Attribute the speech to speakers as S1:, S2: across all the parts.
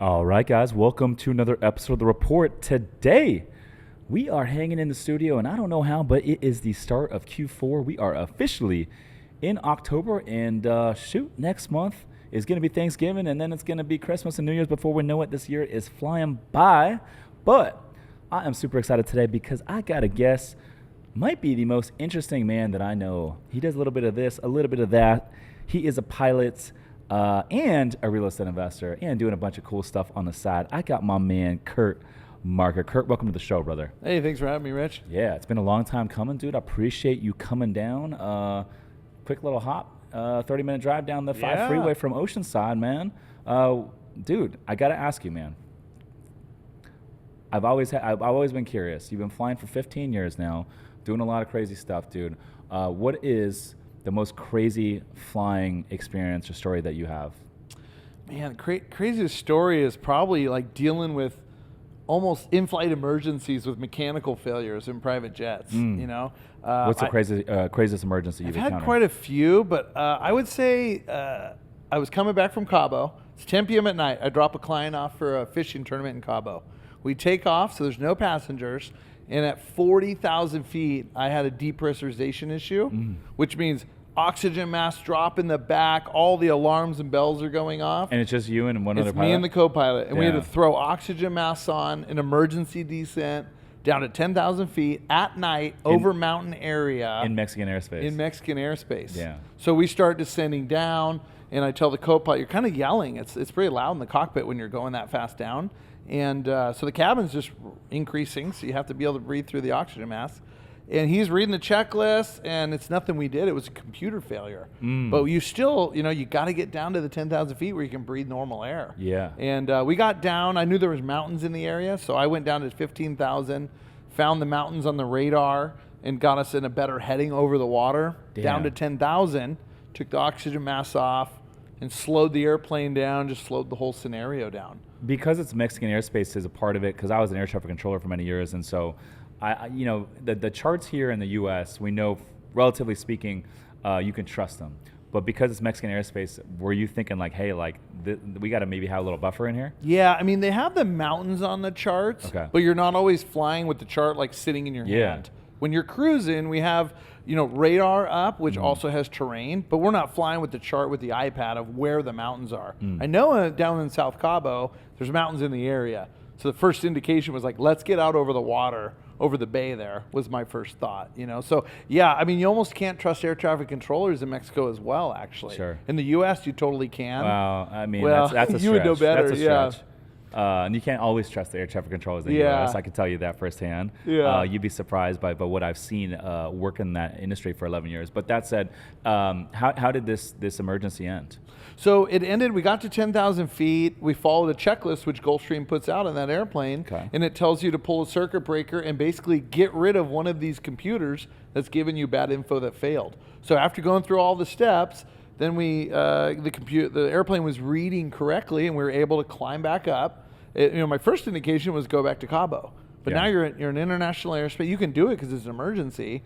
S1: All right, guys, welcome to another episode of The Report. Today, we are hanging in the studio, and I don't know how, but it is the start of Q4. We are officially in October, and next month is going to be Thanksgiving, and then it's going to be Christmas and New Year's before we know it. This year is flying by, but I am super excited today because I got a guest, might be the most interesting man that I know. He does a little bit of this, a little bit of that. He is a pilot, and a real estate investor, and doing a bunch of cool stuff on the side. I got my man, Curt Marker. Curt, welcome to the show, brother.
S2: Hey, thanks for having me, Rich.
S1: Yeah, it's been a long time coming, dude. I appreciate you coming down. Quick little hop, 30-minute drive down the 5 freeway from Oceanside, man. Dude, I got to ask you, man. I've always been curious. You've been flying for 15 years now, doing a lot of crazy stuff, dude. What is the most crazy flying experience or story that you have?
S2: Man, craziest story is probably like dealing with almost in-flight emergencies with mechanical failures in private jets. You know,
S1: what's the craziest emergency you've encountered?
S2: I've had quite a few, but I would say I was coming back from Cabo. It's 10 p.m. at night. I drop a client off for a fishing tournament in Cabo. We take off, so there's no passengers. And at 40,000 feet, I had a depressurization issue, which means oxygen mask drop in the back, all the alarms and bells are going off.
S1: And it's just you and one other pilot?
S2: It's me and the co-pilot. And we had to throw oxygen masks on, an emergency descent down to 10,000 feet at night over mountain area.
S1: In Mexican airspace.
S2: In Mexican airspace.
S1: Yeah.
S2: So we start descending down, and I tell the co-pilot, you're kind of yelling. It's pretty loud in the cockpit when you're going that fast down. And so the cabin's just increasing, so you have to be able to breathe through the oxygen mask. And he's reading the checklist, and it's nothing we did. It was a computer failure. But you still, you got to get down to the 10,000 feet where you can breathe normal air.
S1: Yeah.
S2: And we got down. I knew there was mountains in the area, so I went down to 15,000, found the mountains on the radar, and got us in a better heading over the water.
S1: Damn.
S2: Down to 10,000, took the oxygen mask off, and slowed the airplane down, just slowed the whole scenario down.
S1: Because it's Mexican airspace is a part of it, because I was an air traffic controller for many years, and so the charts here in the U.S., we know, relatively speaking, you can trust them. But because it's Mexican airspace, were you thinking like, hey, we got to maybe have a little buffer in here?
S2: Yeah, I mean, they have the mountains on the charts, but you're not always flying with the chart like sitting in your hand. When you're cruising, we have radar up, which also has terrain, but we're not flying with the chart with the iPad of where the mountains are. I know down in South Cabo, there's mountains in the area. So the first indication was like, let's get out over the water, over the bay there, was my first thought, So, yeah, I mean, you almost can't trust air traffic controllers in Mexico as well, actually.
S1: Sure.
S2: In the U.S., you totally can.
S1: Well, I mean, that's a stretch.
S2: You would know better,
S1: That's a stretch. And you can't always trust the air traffic controllers in the U.S. I can tell you that firsthand. You'd be surprised by what I've seen work in that industry for 11 years. But that said, how did this emergency end?
S2: So it ended, we got to 10,000 feet. We followed a checklist, which Gulfstream puts out on that airplane. And it tells you to pull a circuit breaker and basically get rid of one of these computers that's giving you bad info that failed. So after going through all the steps, then the airplane was reading correctly, and we were able to climb back up. My first indication was go back to Cabo, but now you're in international airspace. You can do it because it's an emergency,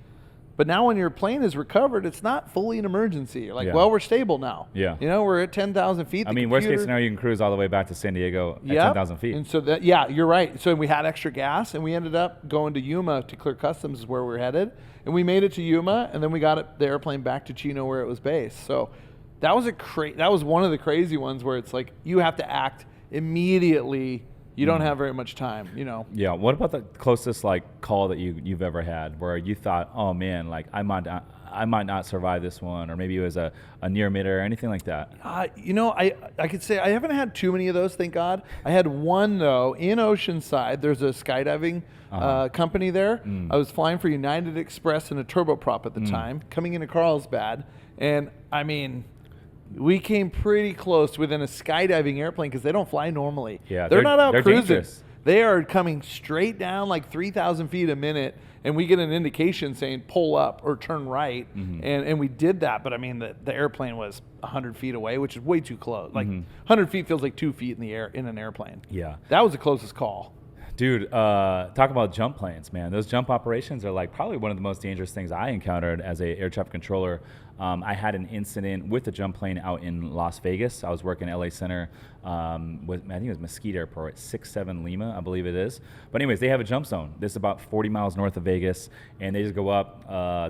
S2: but now when your plane is recovered, it's not fully an emergency. You're like, well, we're stable now. We're at 10,000 feet.
S1: I mean, worst case scenario, you can cruise all the way back to San Diego at 10,000 feet.
S2: And so you're right. So we had extra gas, and we ended up going to Yuma to clear customs, is where we're headed, and we made it to Yuma, and then we got the airplane back to Chino where it was based. So that was one of the crazy ones where it's like you have to act immediately. You don't have very much time,
S1: Yeah. What about the closest call that you've ever had where you thought, oh man, I might not survive this one, or maybe it was a near midder or anything like that?
S2: I could say I haven't had too many of those, thank God. I had one though in Oceanside. There's a skydiving company there. I was flying for United Express in a turboprop at the time, coming into Carlsbad, and I mean, we came pretty close within a skydiving airplane because they don't fly normally.
S1: Yeah,
S2: they're not out cruising.
S1: Dangerous.
S2: They are coming straight down like 3,000 feet a minute, and we get an indication saying pull up or turn right, and we did that. But I mean, the airplane was 100 feet away, which is way too close. 100 feet feels like 2 feet in the air in an airplane.
S1: Yeah,
S2: that was the closest call.
S1: Dude, talk about jump planes, man. Those jump operations are like probably one of the most dangerous things I encountered as a air traffic controller. I had an incident with a jump plane out in Las Vegas. I was working LA Center with, I think it was Mesquite Airport, 67 Lima, I believe it is. But anyways, they have a jump zone. This is about 40 miles north of Vegas, and they just go up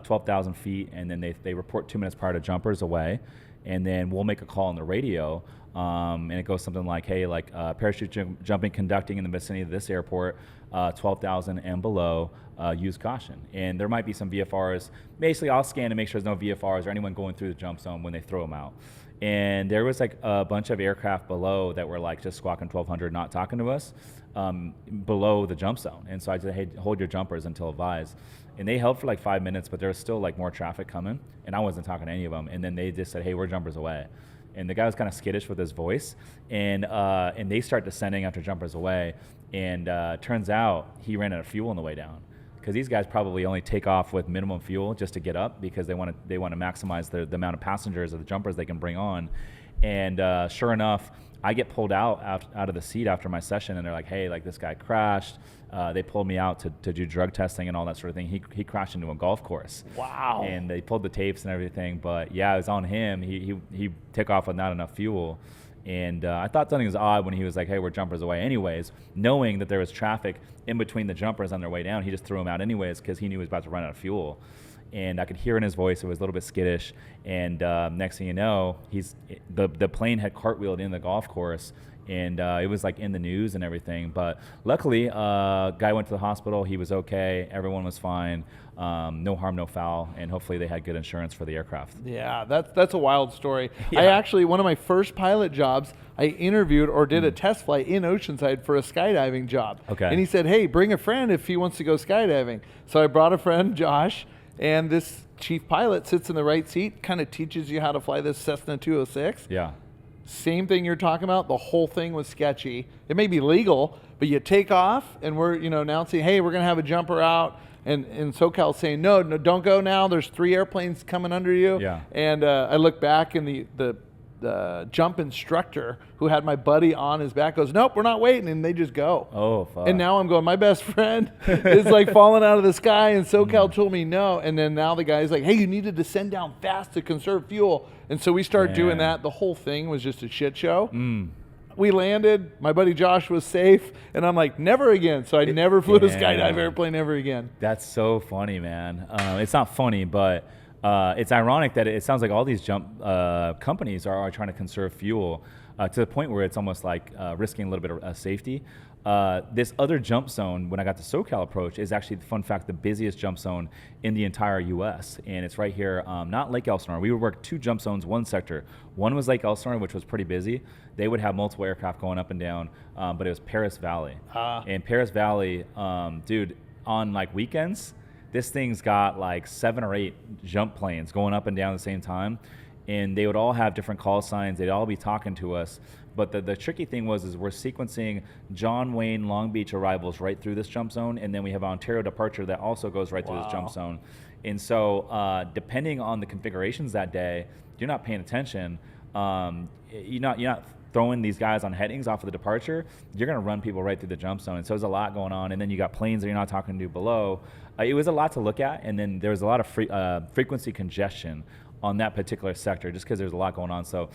S1: 12,000 feet, and then they report 2 minutes prior to jumpers away, and then we'll make a call on the radio. And it goes something like, hey, like parachute jumping conducting in the vicinity of this airport, 12,000 and below, use caution. And there might be some VFRs. Basically, I'll scan to make sure there's no VFRs or anyone going through the jump zone when they throw them out. And there was like a bunch of aircraft below that were like just squawking 1200, not talking to us, below the jump zone. And so I said, hey, hold your jumpers until advised. And they held for like 5 minutes, but there was still like more traffic coming. And I wasn't talking to any of them. And then they just said, hey, we're jumpers away. And the guy was kind of skittish with his voice, and they start descending after jumpers away, and turns out he ran out of fuel on the way down, because these guys probably only take off with minimum fuel just to get up, because they want to maximize the amount of passengers or the jumpers they can bring on. And sure enough, I get pulled out of the seat after my session, and they're like, hey, like this guy crashed. They pulled me out to do drug testing and all that sort of thing. He crashed into a golf course.
S2: Wow.
S1: And they pulled the tapes and everything. But yeah, it was on him. He took off with not enough fuel. And I thought something was odd when he was like, hey, we're jumpers away anyways. Knowing that there was traffic in between the jumpers on their way down, he just threw them out anyways because he knew he was about to run out of fuel. And I could hear in his voice it was a little bit skittish. And next thing you know, the plane had cartwheeled in the golf course, and it was like in the news and everything. But luckily, guy went to the hospital. He was okay. Everyone was fine. No harm, no foul. And hopefully they had good insurance for the aircraft.
S2: Yeah, that's a wild story.
S1: Yeah.
S2: I actually, one of my first pilot jobs, I interviewed or did a test flight in Oceanside for a skydiving job.
S1: Okay.
S2: And he said, hey, bring a friend if he wants to go skydiving. So I brought a friend, Josh. And this chief pilot sits in the right seat, kind of teaches you how to fly this Cessna 206.
S1: Yeah.
S2: Same thing you're talking about. The whole thing was sketchy. It may be legal, but you take off, and we're announcing, hey, we're going to have a jumper out. And SoCal's saying, no, don't go now. There's 3 airplanes coming under you.
S1: Yeah.
S2: And I look back, and the jump instructor who had my buddy on his back goes, nope, we're not waiting, and they just go.
S1: Oh, fuck.
S2: And now I'm going, my best friend is like falling out of the sky, and SoCal told me no. And then now the guy's like, hey, you need to descend down fast to conserve fuel. And so we start doing that. The whole thing was just a shit show. We landed. My buddy Josh was safe, and I'm like, never again. So I never flew a skydive airplane ever again.
S1: That's so funny, man. It's not funny, but it's ironic that it sounds like all these jump companies are trying to conserve fuel to the point where it's almost like risking a little bit of safety. This other jump zone, when I got to SoCal Approach, is actually, fun fact, the busiest jump zone in the entire U.S. And it's right here, not Lake Elsinore. We would work 2 jump zones, 1 sector. One was Lake Elsinore, which was pretty busy. They would have multiple aircraft going up and down, but it was Paris Valley. And Paris Valley, dude, on like weekends, this thing's got like 7 or 8 jump planes going up and down at the same time. And they would all have different call signs. They'd all be talking to us. But the tricky thing is we're sequencing John Wayne, Long Beach arrivals right through this jump zone. And then we have Ontario departure that also goes right through this jump zone. And so depending on the configurations that day, you're not paying attention. You're not throwing these guys on headings off of the departure. You're going to run people right through the jump zone. And so there's a lot going on. And then you got planes that you're not talking to below. It was a lot to look at. And then there was a lot of frequency congestion on that particular sector, just because there's a lot going on. So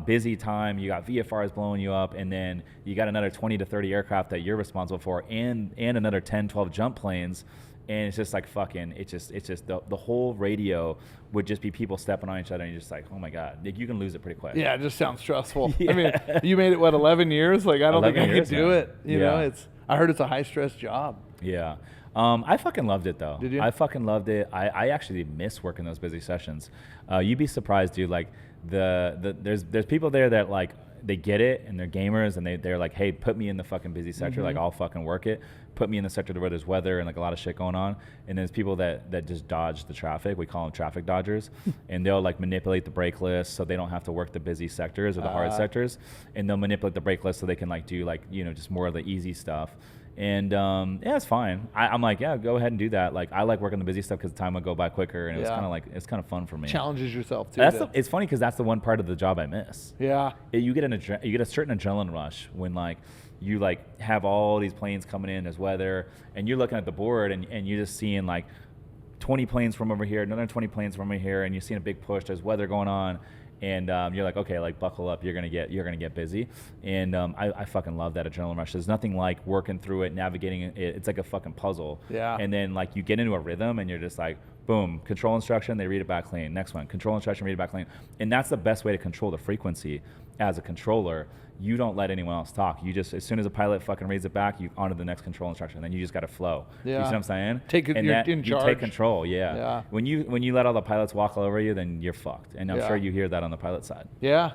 S1: busy time, you got VFRs blowing you up, and then you got another 20 to 30 aircraft that you're responsible for, and another 10, 12 jump planes. And it's just like fucking, it's just the whole radio would just be people stepping on each other, and you're just like, oh my God, like, you can lose it pretty quick.
S2: Yeah, it just sounds stressful. I mean, you made it, 11 years? Like, I don't think I could do it. You know, I heard it's a high stress job.
S1: Yeah. I fucking loved it though.
S2: Did you?
S1: I fucking loved it. I actually miss working those busy sessions. You'd be surprised, dude. Like there's people there that like they get it and they're gamers and they're like, hey, put me in the fucking busy sector. Like, I'll fucking work it. Put me in the sector where there's weather and like a lot of shit going on. And there's people that just dodge the traffic. We call them traffic dodgers. And they'll like manipulate the brake list so they don't have to work the busy sectors or the hard sectors. And they'll manipulate the brake list so they can like do like, just more of the easy stuff. And yeah, it's fine. I'm like, yeah, go ahead and do that. Like, I like working the busy stuff because the time would go by quicker, and it was kind of like, it's kind of fun for me.
S2: Challenges yourself too.
S1: It's funny because that's the one part of the job I miss.
S2: Yeah.
S1: You get a certain adrenaline rush when like you like have all these planes coming in, there's weather, and you're looking at the board and you're just seeing like 20 planes from over here, another 20 planes from over here, and you're seeing a big push. There's weather going on. And you're like, okay, like buckle up. You're gonna get busy, and I fucking love that adrenaline rush. There's nothing like working through it, navigating it. It's like a fucking puzzle.
S2: Yeah.
S1: And then like you get into a rhythm, and you're just like, boom, control instruction. They read it back clean. Next one, control instruction, read it back clean. And that's the best way to control the frequency as a controller. You don't let anyone else talk. You just, as soon as a pilot fucking reads it back, you on to the next control instruction. Then you just got to flow.
S2: Yeah.
S1: You see what I'm saying?
S2: You're in charge.
S1: You take control. Yeah.
S2: Yeah.
S1: When you let all the pilots walk all over you, then you're fucked. And I'm sure you hear that on the pilot side.
S2: Yeah.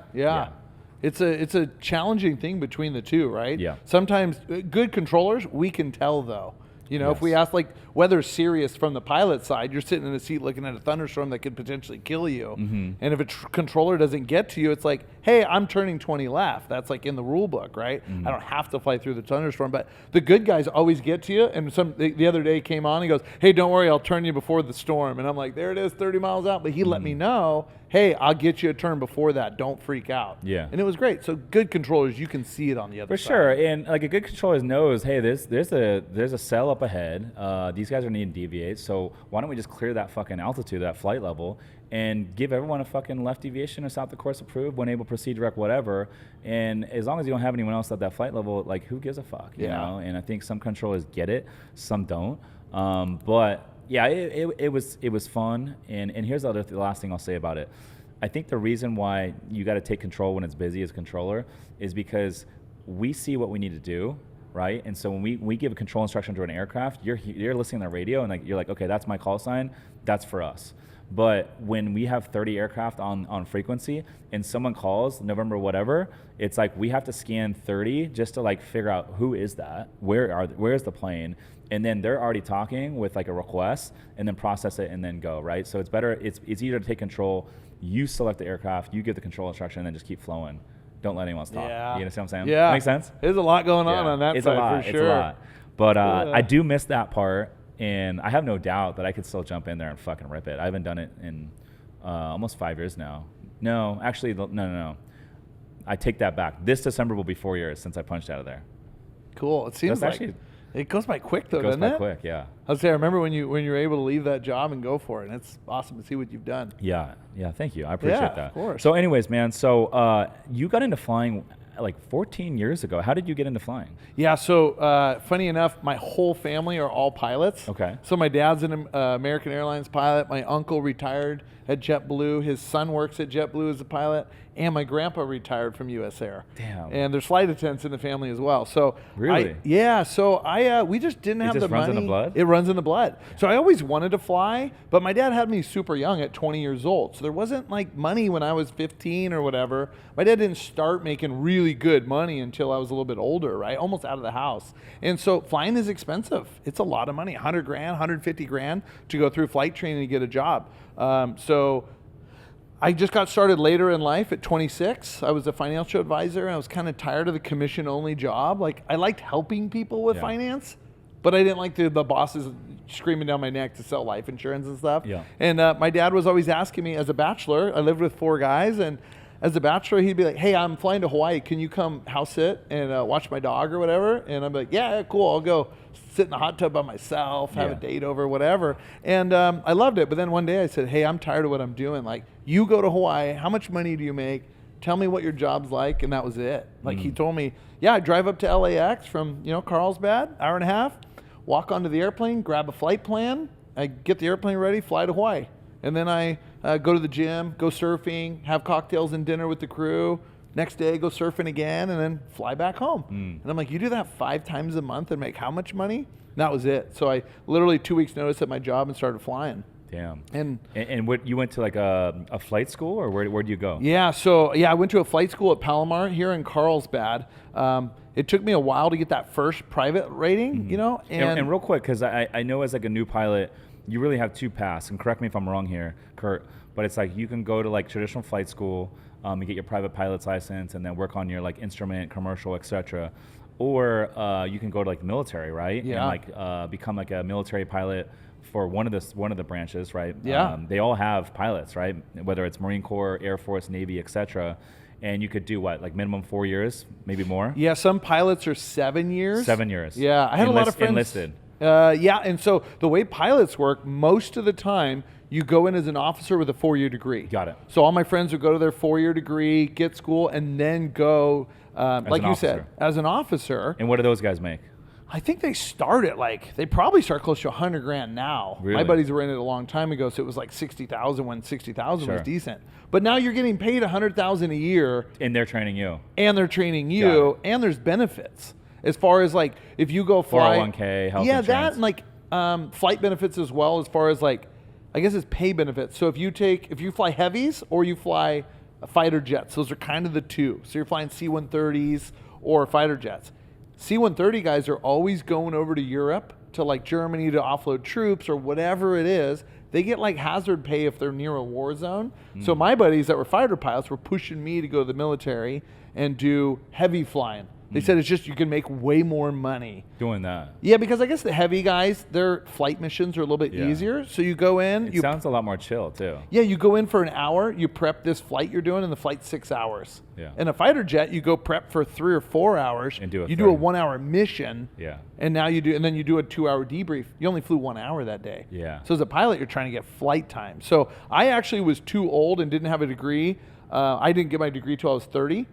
S2: It's a challenging thing between the two, right?
S1: Yeah.
S2: Sometimes good controllers, we can tell though. You know, if we ask like weather's serious from the pilot side, you're sitting in a seat looking at a thunderstorm that could potentially kill you. Mm-hmm. And if a controller doesn't get to you, it's like, hey, I'm turning 20 left. That's like in the rule book, right? Mm-hmm. I don't have to fly through the thunderstorm, but the good guys always get to you. And the other day came on and goes, hey, don't worry, I'll turn you before the storm. And I'm like, there it is, 30 miles out. But he let me know, hey, I'll get you a turn before that. Don't freak out.
S1: Yeah.
S2: And it was great. So good controllers, you can see it on the other side.
S1: For sure. And like a good controller knows, hey, there's a cell up ahead. These guys are needing to deviate. So why don't we just clear that fucking altitude, that flight level, and give everyone a fucking left deviation or south of course approved, when able, proceed, direct, whatever. And as long as you don't have anyone else at that flight level, like who gives a fuck, you know? And I think some controllers get it, some don't. But yeah, it was fun. And here's the last thing I'll say about it. I think the reason why you got to take control when it's busy as a controller is because we see what we need to do, right? And so when we give a control instruction to an aircraft, you're listening to the radio and like you're like, okay, that's my call sign, that's for us. But when we have 30 aircraft on frequency and someone calls November whatever, it's like we have to scan 30 just to like figure out who is that, where's the plane, and then they're already talking with like a request, and then process it and then go, right? So it's easier to take control. You select the aircraft, you give the control instruction, and then just keep flowing. Don't let anyone else talk.
S2: Yeah.
S1: You understand what I'm saying?
S2: Yeah.
S1: Make sense?
S2: There's a lot going on that
S1: it's
S2: side
S1: a lot,
S2: for sure.
S1: It's a lot. But I do miss that part, and I have no doubt that I could still jump in there and fucking rip it. I haven't done it in almost 5 years now. No, actually, no. I take that back. This December will be 4 years since I punched out of there.
S2: Cool. It seems like it goes by quick though, doesn't it?
S1: It goes by quick, yeah.
S2: I was saying, I remember when you were able to leave that job and go for it, and it's awesome to see what you've done.
S1: Yeah, thank you. I appreciate that.
S2: Of course.
S1: So anyways, man, so you got into flying like 14 years ago. How did you get into flying?
S2: Yeah, so funny enough, my whole family are all pilots.
S1: Okay.
S2: So my dad's an American Airlines pilot. My uncle retired at JetBlue. His son works at JetBlue as a pilot. And my grandpa retired from US Air.
S1: Damn.
S2: And there's flight attendants in the family as well. So
S1: really?
S2: We just didn't have the money.
S1: It runs in the blood?
S2: It runs in the blood. So I always wanted to fly, but my dad had me super young at 20 years old. So there wasn't like money when I was 15 or whatever. My dad didn't start making really good money until I was a little bit older, right? Almost out of the house. And so flying is expensive. It's a lot of money, 100 grand, 150 grand to go through flight training to get a job. So I just got started later in life at 26. I was a financial advisor, and I was kind of tired of the commission-only job. Like, I liked helping people with finance, but I didn't like the bosses screaming down my neck to sell life insurance and stuff.
S1: Yeah.
S2: And my dad was always asking me, as a bachelor, I lived with 4 guys, and as a bachelor, he'd be like, hey, I'm flying to Hawaii. Can you come house sit and watch my dog or whatever? And I'm like, yeah, cool. I'll go sit in the hot tub by myself, have a date over, whatever. And I loved it. But then one day I said, hey, I'm tired of what I'm doing. Like, you go to Hawaii. How much money do you make? Tell me what your job's like. And that was it. Like, he told me, I drive up to LAX from, Carlsbad, hour and a half, walk onto the airplane, grab a flight plan. I get the airplane ready, fly to Hawaii. And then I go to the gym, go surfing, have cocktails and dinner with the crew. Next day, go surfing again, and then fly back home. And I'm like, you do that 5 times a month and make how much money? And that was it. So I literally 2 weeks notice at my job and started flying.
S1: Damn.
S2: And
S1: what, you went to like a flight school, or where'd you go?
S2: Yeah, so I went to a flight school at Palomar here in Carlsbad. It took me a while to get that first private rating,
S1: And real quick, because I know as like a new pilot, you really have 2 paths, and correct me if I'm wrong here, Curt, but it's like you can go to like traditional flight school, and get your private pilot's license, and then work on your like instrument, commercial, etc. or you can go to like the military, right?
S2: Yeah.
S1: And like become like a military pilot for one of the branches, right?
S2: Yeah.
S1: They all have pilots, right? Whether it's Marine Corps, Air Force, Navy, etc. And you could do what, like minimum 4 years, maybe more?
S2: Yeah, some pilots are 7 years.
S1: 7 years.
S2: Yeah, I had a lot of friends.
S1: Enlisted.
S2: Yeah, and so the way pilots work, most of the time, you go in as an officer with a 4-year degree.
S1: Got it.
S2: So all my friends would go to their 4-year degree, get school, and then go, like you said, as an officer.
S1: And what do those guys make?
S2: I think they start at they probably start close to $100,000 now.
S1: Really?
S2: My buddies were in it a long time ago, so it was like 60,000 when 60,000 was decent. But now you're getting paid $100,000 a year.
S1: And they're training you.
S2: And they're training you, and there's benefits. As far as like, if you go fly.
S1: 401k, health insurance.
S2: That and like flight benefits as well, as far as like, I guess it's pay benefits. So if you fly heavies or you fly fighter jets, those are kind of the two. So you're flying C-130s or fighter jets. C-130 guys are always going over to Europe, to like Germany to offload troops or whatever it is. They get like hazard pay if they're near a war zone. So my buddies that were fighter pilots were pushing me to go to the military and do heavy flying. They said it's just you can make way more money
S1: doing that.
S2: Yeah, because I guess the heavy guys, their flight missions are a little bit easier. So you go in.
S1: It sounds a lot more chill too.
S2: Yeah, you go in for an hour, you prep this flight you're doing, and the flight's 6 hours.
S1: Yeah.
S2: In a fighter jet, you go prep for 3 or 4 hours.
S1: And do
S2: a 1-hour mission.
S1: Yeah.
S2: And then you do a 2-hour debrief. You only flew 1 hour that day.
S1: Yeah.
S2: So as a pilot, you're trying to get flight time. So I actually was too old and didn't have a degree. I didn't get my degree till I was 30.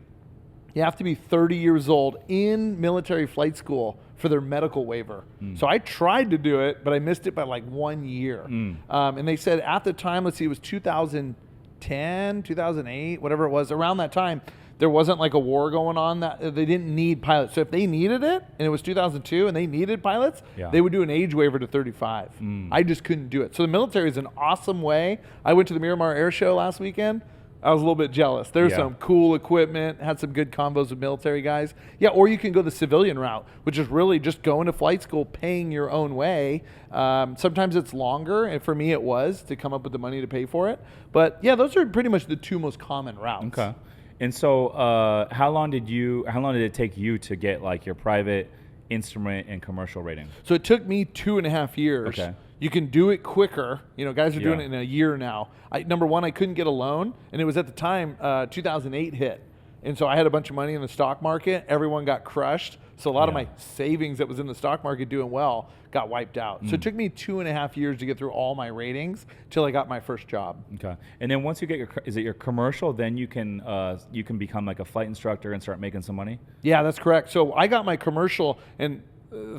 S2: You have to be 30 years old in military flight school for their medical waiver. So I tried to do it, but I missed it by like 1 year. And they said at the time, let's see, it was 2010, 2008, whatever it was, around that time, there wasn't like a war going on that they didn't need pilots. So if they needed it, and it was 2002 and they needed pilots, they would do an age waiver to 35. I just couldn't do it. So the military is an awesome way. I went to the Miramar Air Show last weekend. I was a little bit jealous. There's some cool equipment, had some good combos with military guys. Yeah, or you can go the civilian route, which is really just going to flight school, paying your own way. Sometimes it's longer, and for me it was, to come up with the money to pay for it. But yeah, those are pretty much the two most common routes.
S1: Okay. And so how long did it take you to get like your private instrument and commercial rating?
S2: So it took me 2.5 years.
S1: Okay.
S2: You can do it quicker. You know, guys are doing it in a year now. Number one, I couldn't get a loan, and it was at the time 2008 hit. And so I had a bunch of money in the stock market. Everyone got crushed. So a lot of my savings that was in the stock market doing well got wiped out. So it took me 2.5 years to get through all my ratings till I got my first job.
S1: Okay. And then once you get your commercial, then you can become like a flight instructor and start making some money?
S2: Yeah, that's correct. So I got my commercial, and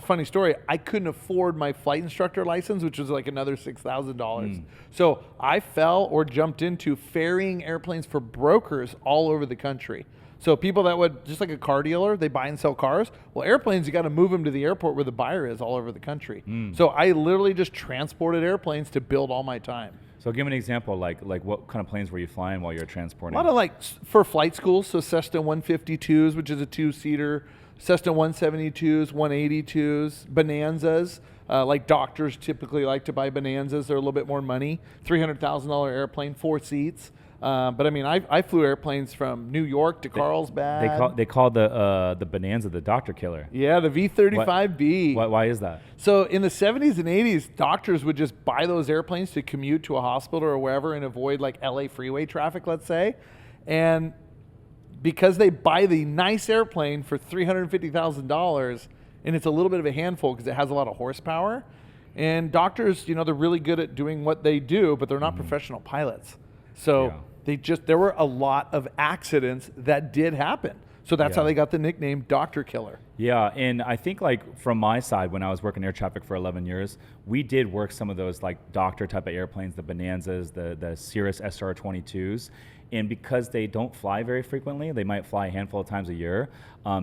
S2: funny story, I couldn't afford my flight instructor license, which was like another $6,000. So I fell or jumped into ferrying airplanes for brokers all over the country. So people that would, just like a car dealer, they buy and sell cars. Well, airplanes, you got to move them to the airport where the buyer is all over the country. So I literally just transported airplanes to build all my time.
S1: So give me an example, like what kind of planes were you flying while you were transporting?
S2: A lot of like for flight schools, so Cessna 152s, which is a 2-seater, Cessna 172s, 182s, Bonanzas. Like doctors typically like to buy Bonanzas. They're a little bit more money. $300,000 airplane, 4 seats. But I mean, I flew airplanes from New York to Carlsbad.
S1: They call the Bonanza the doctor killer.
S2: Yeah, the V-35B.
S1: Why is that?
S2: So in the 70s and 80s, doctors would just buy those airplanes to commute to a hospital or wherever and avoid like LA freeway traffic, let's say. And because they buy the nice airplane for $350,000, and it's a little bit of a handful because it has a lot of horsepower. And doctors, you know, they're really good at doing what they do, but they're not professional pilots. So there were a lot of accidents that did happen. So that's how they got the nickname Doctor Killer. Yeah,
S1: and I think like from my side, when I was working air traffic for 11 years, we did work some of those like doctor type of airplanes, the Bonanzas, the Cirrus SR-22s. And because they don't fly very frequently, they might fly a handful of times a year,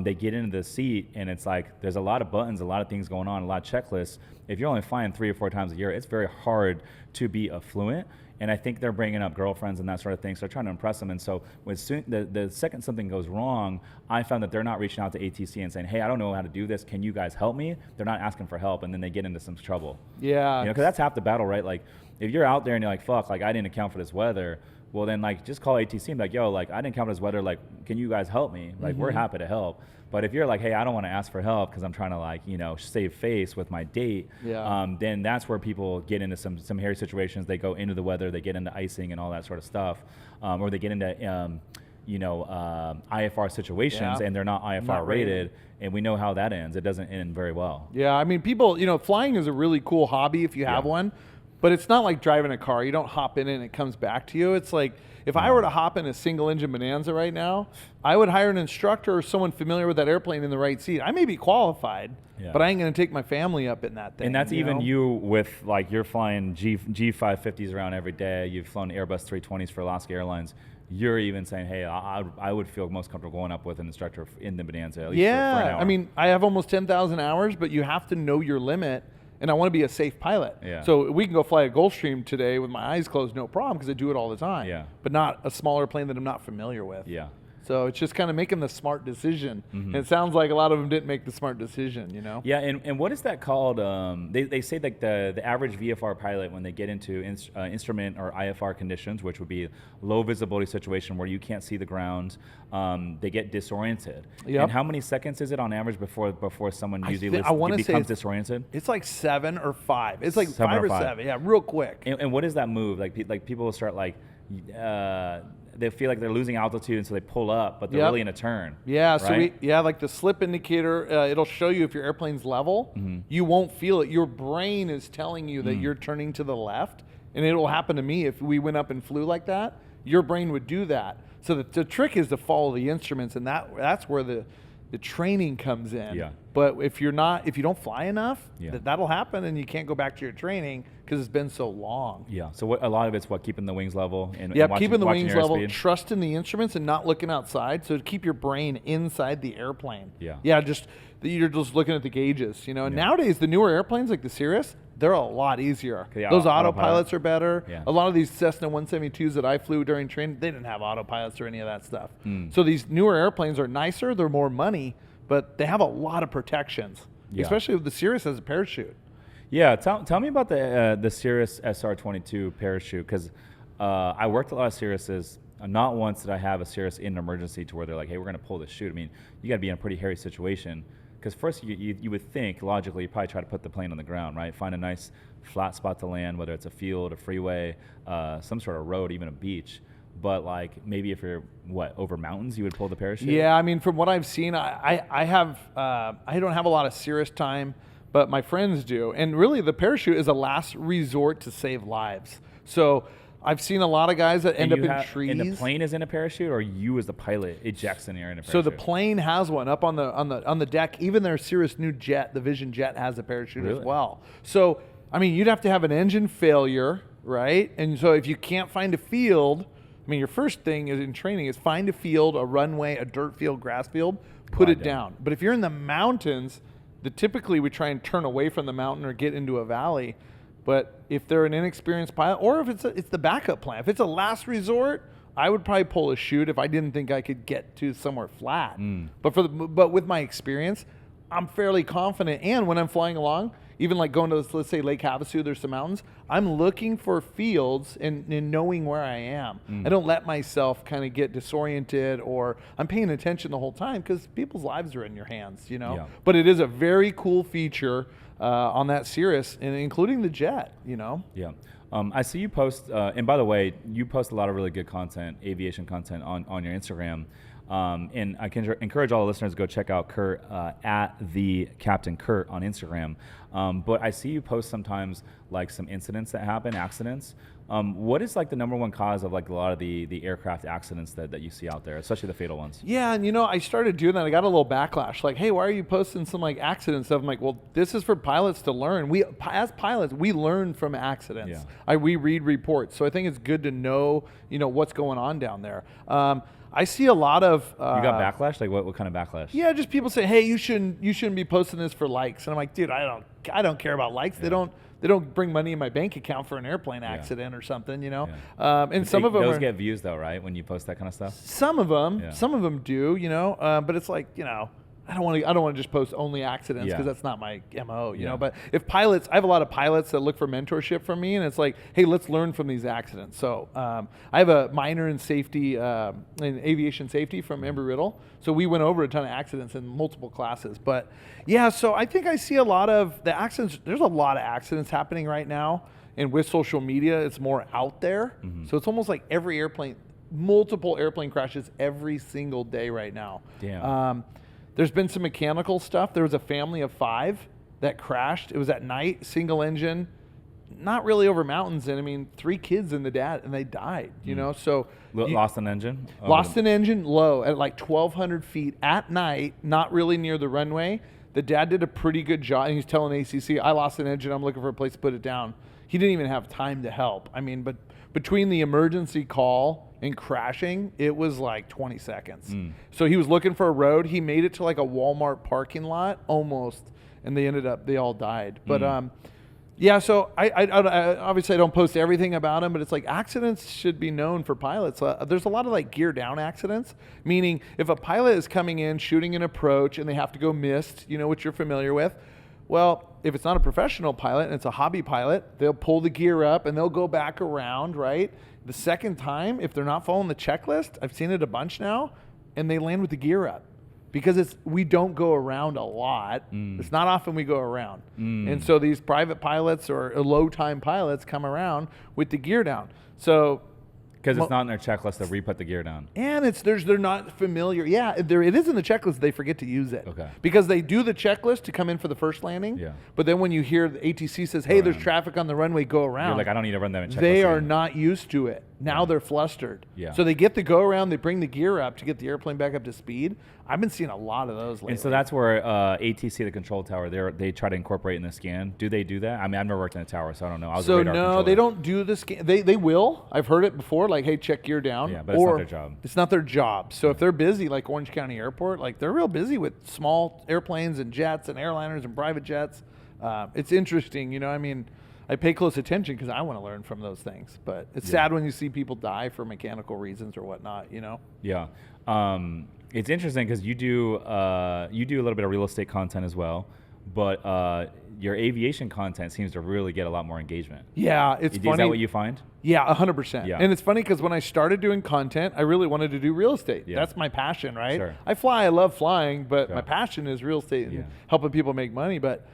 S1: they get into the seat and it's like there's a lot of buttons, a lot of things going on, a lot of checklists. If you're only flying 3 or 4 times a year, it's very hard to be affluent. And I think they're bringing up girlfriends and that sort of thing, so they're trying to impress them. And so the second something goes wrong, I found that they're not reaching out to ATC and saying, hey, I don't know how to do this. Can you guys help me? They're not asking for help, and then they get into some trouble.
S2: Yeah.
S1: You know, because that's half the battle, right? Like, if you're out there and you're like, fuck, like, I didn't account for this weather, well then like just call ATC and be like, yo, like I didn't count as weather, like can you guys help me? Like we're happy to help. But if you're like, hey, I don't want to ask for help because I'm trying to like, you know, save face with my date, then that's where people get into some hairy situations. They go into the weather, they get into icing and all that sort of stuff, or they get into IFR situations and they're not IFR rated, and we know how that ends. It doesn't end very well.
S2: Yeah, I mean, people, you know, flying is a really cool hobby if you have one, but it's not like driving a car. You don't hop in and it comes back to you. It's like if I were to hop in a single engine Bonanza right now, I would hire an instructor or someone familiar with that airplane in the right seat. I may be qualified, but I ain't going to take my family up in that thing.
S1: And that's even you with like you're flying G550s around every day. You've flown Airbus 320s for Alaska Airlines. You're even saying, hey, I would feel most comfortable going up with an instructor in the Bonanza, at least for an hour.
S2: I mean, I have almost 10,000 hours, but you have to know your limit, and I want to be a safe pilot. So we can go fly a Gulfstream today with my eyes closed, no problem, because I do it all the time. But not a smaller plane that I'm not familiar with. So it's just kind of making the smart decision. And it sounds like a lot of them didn't make the smart decision, you know?
S1: And what is that called? They say like the average VFR pilot, when they get into instrument or IFR conditions, which would be low visibility situation where you can't see the ground, they get disoriented. And how many seconds is it on average before someone usually becomes disoriented?
S2: It's like 7 or 5. It's like 5 or 7. Yeah, real quick.
S1: And what is that move? Like people will start like... they feel like they're losing altitude, and so they pull up, but they're really in a turn.
S2: So like the slip indicator, it'll show you if your airplane's level. You won't feel it. Your brain is telling you that you're turning to the left, and it will happen to me if we went up and flew like that. Your brain would do that. So the trick is to follow the instruments, and that's where the training comes in. But if you don't fly enough, that'll happen, and you can't go back to your training because it's been so long.
S1: So a lot of it's keeping the wings level and
S2: keeping the wings level,
S1: speed.
S2: Trusting the instruments and not looking outside. So to keep your brain inside the airplane. You're just looking at the gauges, you know. And nowadays the newer airplanes like the Cirrus, they're a lot easier. Those autopilots are better. A lot of these Cessna 172s that I flew during training, they didn't have autopilots or any of that stuff. So these newer airplanes are nicer, they're more money, but they have a lot of protections, especially if the Cirrus has a parachute.
S1: Tell me about the Cirrus SR-22 parachute, because I worked a lot of Cirruses. Not once did I have a Cirrus in an emergency to where they're like, hey, we're going to pull this chute. I mean, you got to be in a pretty hairy situation, because first you would think, logically, you probably try to put the plane on the ground, right? Find a nice flat spot to land, whether it's a field, a freeway, some sort of road, even a beach. But like maybe if you're over mountains, you would pull the parachute.
S2: Yeah, I mean, from what I've seen, I don't have a lot of Cirrus time, but my friends do. And really, the parachute is a last resort to save lives. So I've seen a lot of guys that end up in trees.
S1: And the plane is in a parachute, or you as the pilot ejects in the air in a parachute?
S2: So the plane has one up on the deck. Even their Cirrus new jet, the Vision jet, has a parachute as well. So I mean, you'd have to have an engine failure, right? And so if you can't find a field. I mean, your first thing is in training is find a field, a runway, a dirt field, grass field, put it down. But if you're in the mountains, typically we try and turn away from the mountain or get into a valley. But if they're an inexperienced pilot, or if it's the backup plan, if it's a last resort, I would probably pull a chute if I didn't think I could get to somewhere flat. But with my experience, I'm fairly confident. And when I'm flying along, even like going to, let's say, Lake Havasu, there's some mountains, I'm looking for fields and knowing where I am. I don't let myself kind of get disoriented, or I'm paying attention the whole time, because people's lives are in your hands, you know. But it is a very cool feature on that Cirrus, and including the jet, you know.
S1: I see you post, and by the way, you post a lot of really good content, aviation content on your Instagram. And I can encourage all the listeners to go check out Curt at the Captain Curt on Instagram. But I see you post sometimes like some incidents that happen, accidents. What is like the number one cause of like a lot of the aircraft accidents that you see out there, especially the fatal ones?
S2: Yeah, and you know, I started doing that. I got a little backlash, like, hey, why are you posting some like accident stuff? I'm like, well, this is for pilots to learn. As pilots, we learn from accidents. We read reports, so I think it's good to know, you know, what's going on down there. I see a lot of
S1: you got backlash. Like what kind of backlash?
S2: Yeah, just people say, hey, you shouldn't be posting this for likes, and I'm like, dude, I don't care about likes. They don't bring money in my bank account for an airplane accident or something, you know. And some of them
S1: those get views though, right? When you post that kind of stuff.
S2: Some of them do, you know. But it's like, you know, I don't want to just post only accidents because
S1: Yeah.
S2: that's not my MO, you
S1: Yeah.
S2: know. But if pilots, I have a lot of pilots that look for mentorship from me, and it's like, hey, let's learn from these accidents. So I have a minor in safety, in aviation safety from Embry-Riddle. So we went over a ton of accidents in multiple classes. But yeah, so I think I see a lot of the accidents. There's a lot of accidents happening right now, and with social media, it's more out there. So it's almost like every airplane, multiple airplane crashes every single day right now.
S1: Damn.
S2: There's been some mechanical stuff. There was a family of 5 that crashed. It was at night, single engine, not really over mountains. And I mean, 3 kids and the dad, and they died, you know? So
S1: Lost an engine?
S2: lost an engine low at like 1,200 feet at night, not really near the runway. The dad did a pretty good job. And he's telling ACC, I lost an engine. I'm looking for a place to put it down. He didn't even have time to help. I mean, but between the emergency call and crashing, it was like 20 seconds. So he was looking for a road. He made it to like a Walmart parking lot almost, and they all died. But yeah, so I obviously I don't post everything about them, but it's like accidents should be known for pilots. There's a lot of like gear down accidents, meaning if a pilot is coming in, shooting an approach, and they have to go missed, you know, which you're familiar with. Well, if it's not a professional pilot and it's a hobby pilot, they'll pull the gear up and they'll go back around, right? The second time, if they're not following the checklist, I've seen it a bunch now, and they land with the gear up. Because we don't go around a lot. It's not often we go around. And so these private pilots or low-time pilots come around with the gear down. So
S1: Because it's not in their checklist to re-put the gear down.
S2: and they're it familiar. Yeah, it is in the checklist. They forget to use it.
S1: Okay.
S2: Because they do the checklist to come in for the first landing.
S1: Yeah.
S2: But then when you hear the ATC says, "Hey, there's traffic on the runway, go around."
S1: You're like, I don't need to run that in checklist.
S2: They are
S1: again.
S2: not used to it. Now they're flustered.
S1: Yeah.
S2: So they get the go around. They bring the gear up to get the airplane back up to speed. I've been seeing a lot of those lately.
S1: And so that's where ATC, the control tower, they try to incorporate in the scan. Do they do that? I mean, I've never worked in a tower, so I don't know. I was a
S2: So
S1: radar
S2: no,
S1: controller.
S2: they don't do the scan. They will. I've heard it before. Like, hey, check gear down.
S1: Yeah, but it's not their job.
S2: It's not their job. So if they're busy, like Orange County Airport, like they're real busy with small airplanes and jets and airliners and private jets. It's interesting, you know. I mean, I pay close attention because I want to learn from those things. But it's sad when you see people die for mechanical reasons or whatnot, you know.
S1: Yeah. It's interesting because you do a little bit of real estate content as well, but your aviation content seems to really get a lot more engagement.
S2: Yeah, it's funny.
S1: Is that what you find?
S2: Yeah, 100%.
S1: Yeah.
S2: And it's funny because when I started doing content, I really wanted to do real estate.
S1: Yeah.
S2: That's my passion, right?
S1: Sure.
S2: I fly, I love flying, but
S1: Sure.
S2: my passion is real estate and
S1: Yeah.
S2: helping people make money. But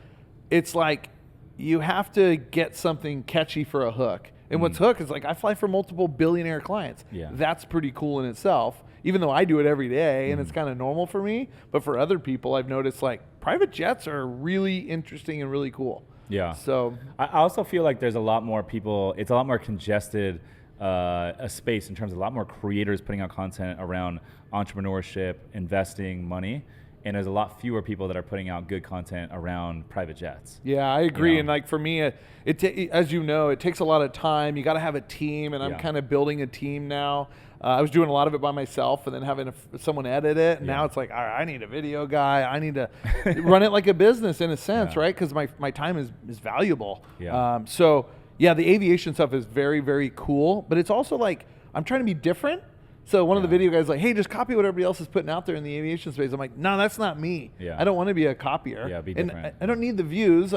S2: it's like you have to get something catchy for a hook. And what's hook is like I fly for multiple billionaire clients.
S1: Yeah.
S2: That's pretty cool in itself, even though I do it every day and it's kind of normal for me. But for other people, I've noticed like private jets are really interesting and really cool.
S1: Yeah.
S2: So
S1: I also feel like there's a lot more people. It's a lot more congested a space in terms of a lot more creators putting out content around entrepreneurship, investing, money. And there's a lot fewer people that are putting out good content around private jets.
S2: Yeah, I agree.
S1: You know?
S2: And like for me, as you know, it takes a lot of time. You got to have a team, and I'm
S1: Yeah.
S2: kind of building a team now. I was doing a lot of it by myself, and then having someone edit it. And
S1: Yeah.
S2: now it's like, all right, I need a video guy. I need to run it like a business in a sense,
S1: Yeah.
S2: right? Because my time is valuable.
S1: Yeah.
S2: So yeah, the aviation stuff is very, very cool. But it's also like I'm trying to be different. So one of the video guys is like, hey, just copy what everybody else is putting out there in the aviation space. I'm like, no, that's not me.
S1: Yeah.
S2: I don't want to be a copier.
S1: Yeah, be
S2: and
S1: different.
S2: I don't need the views.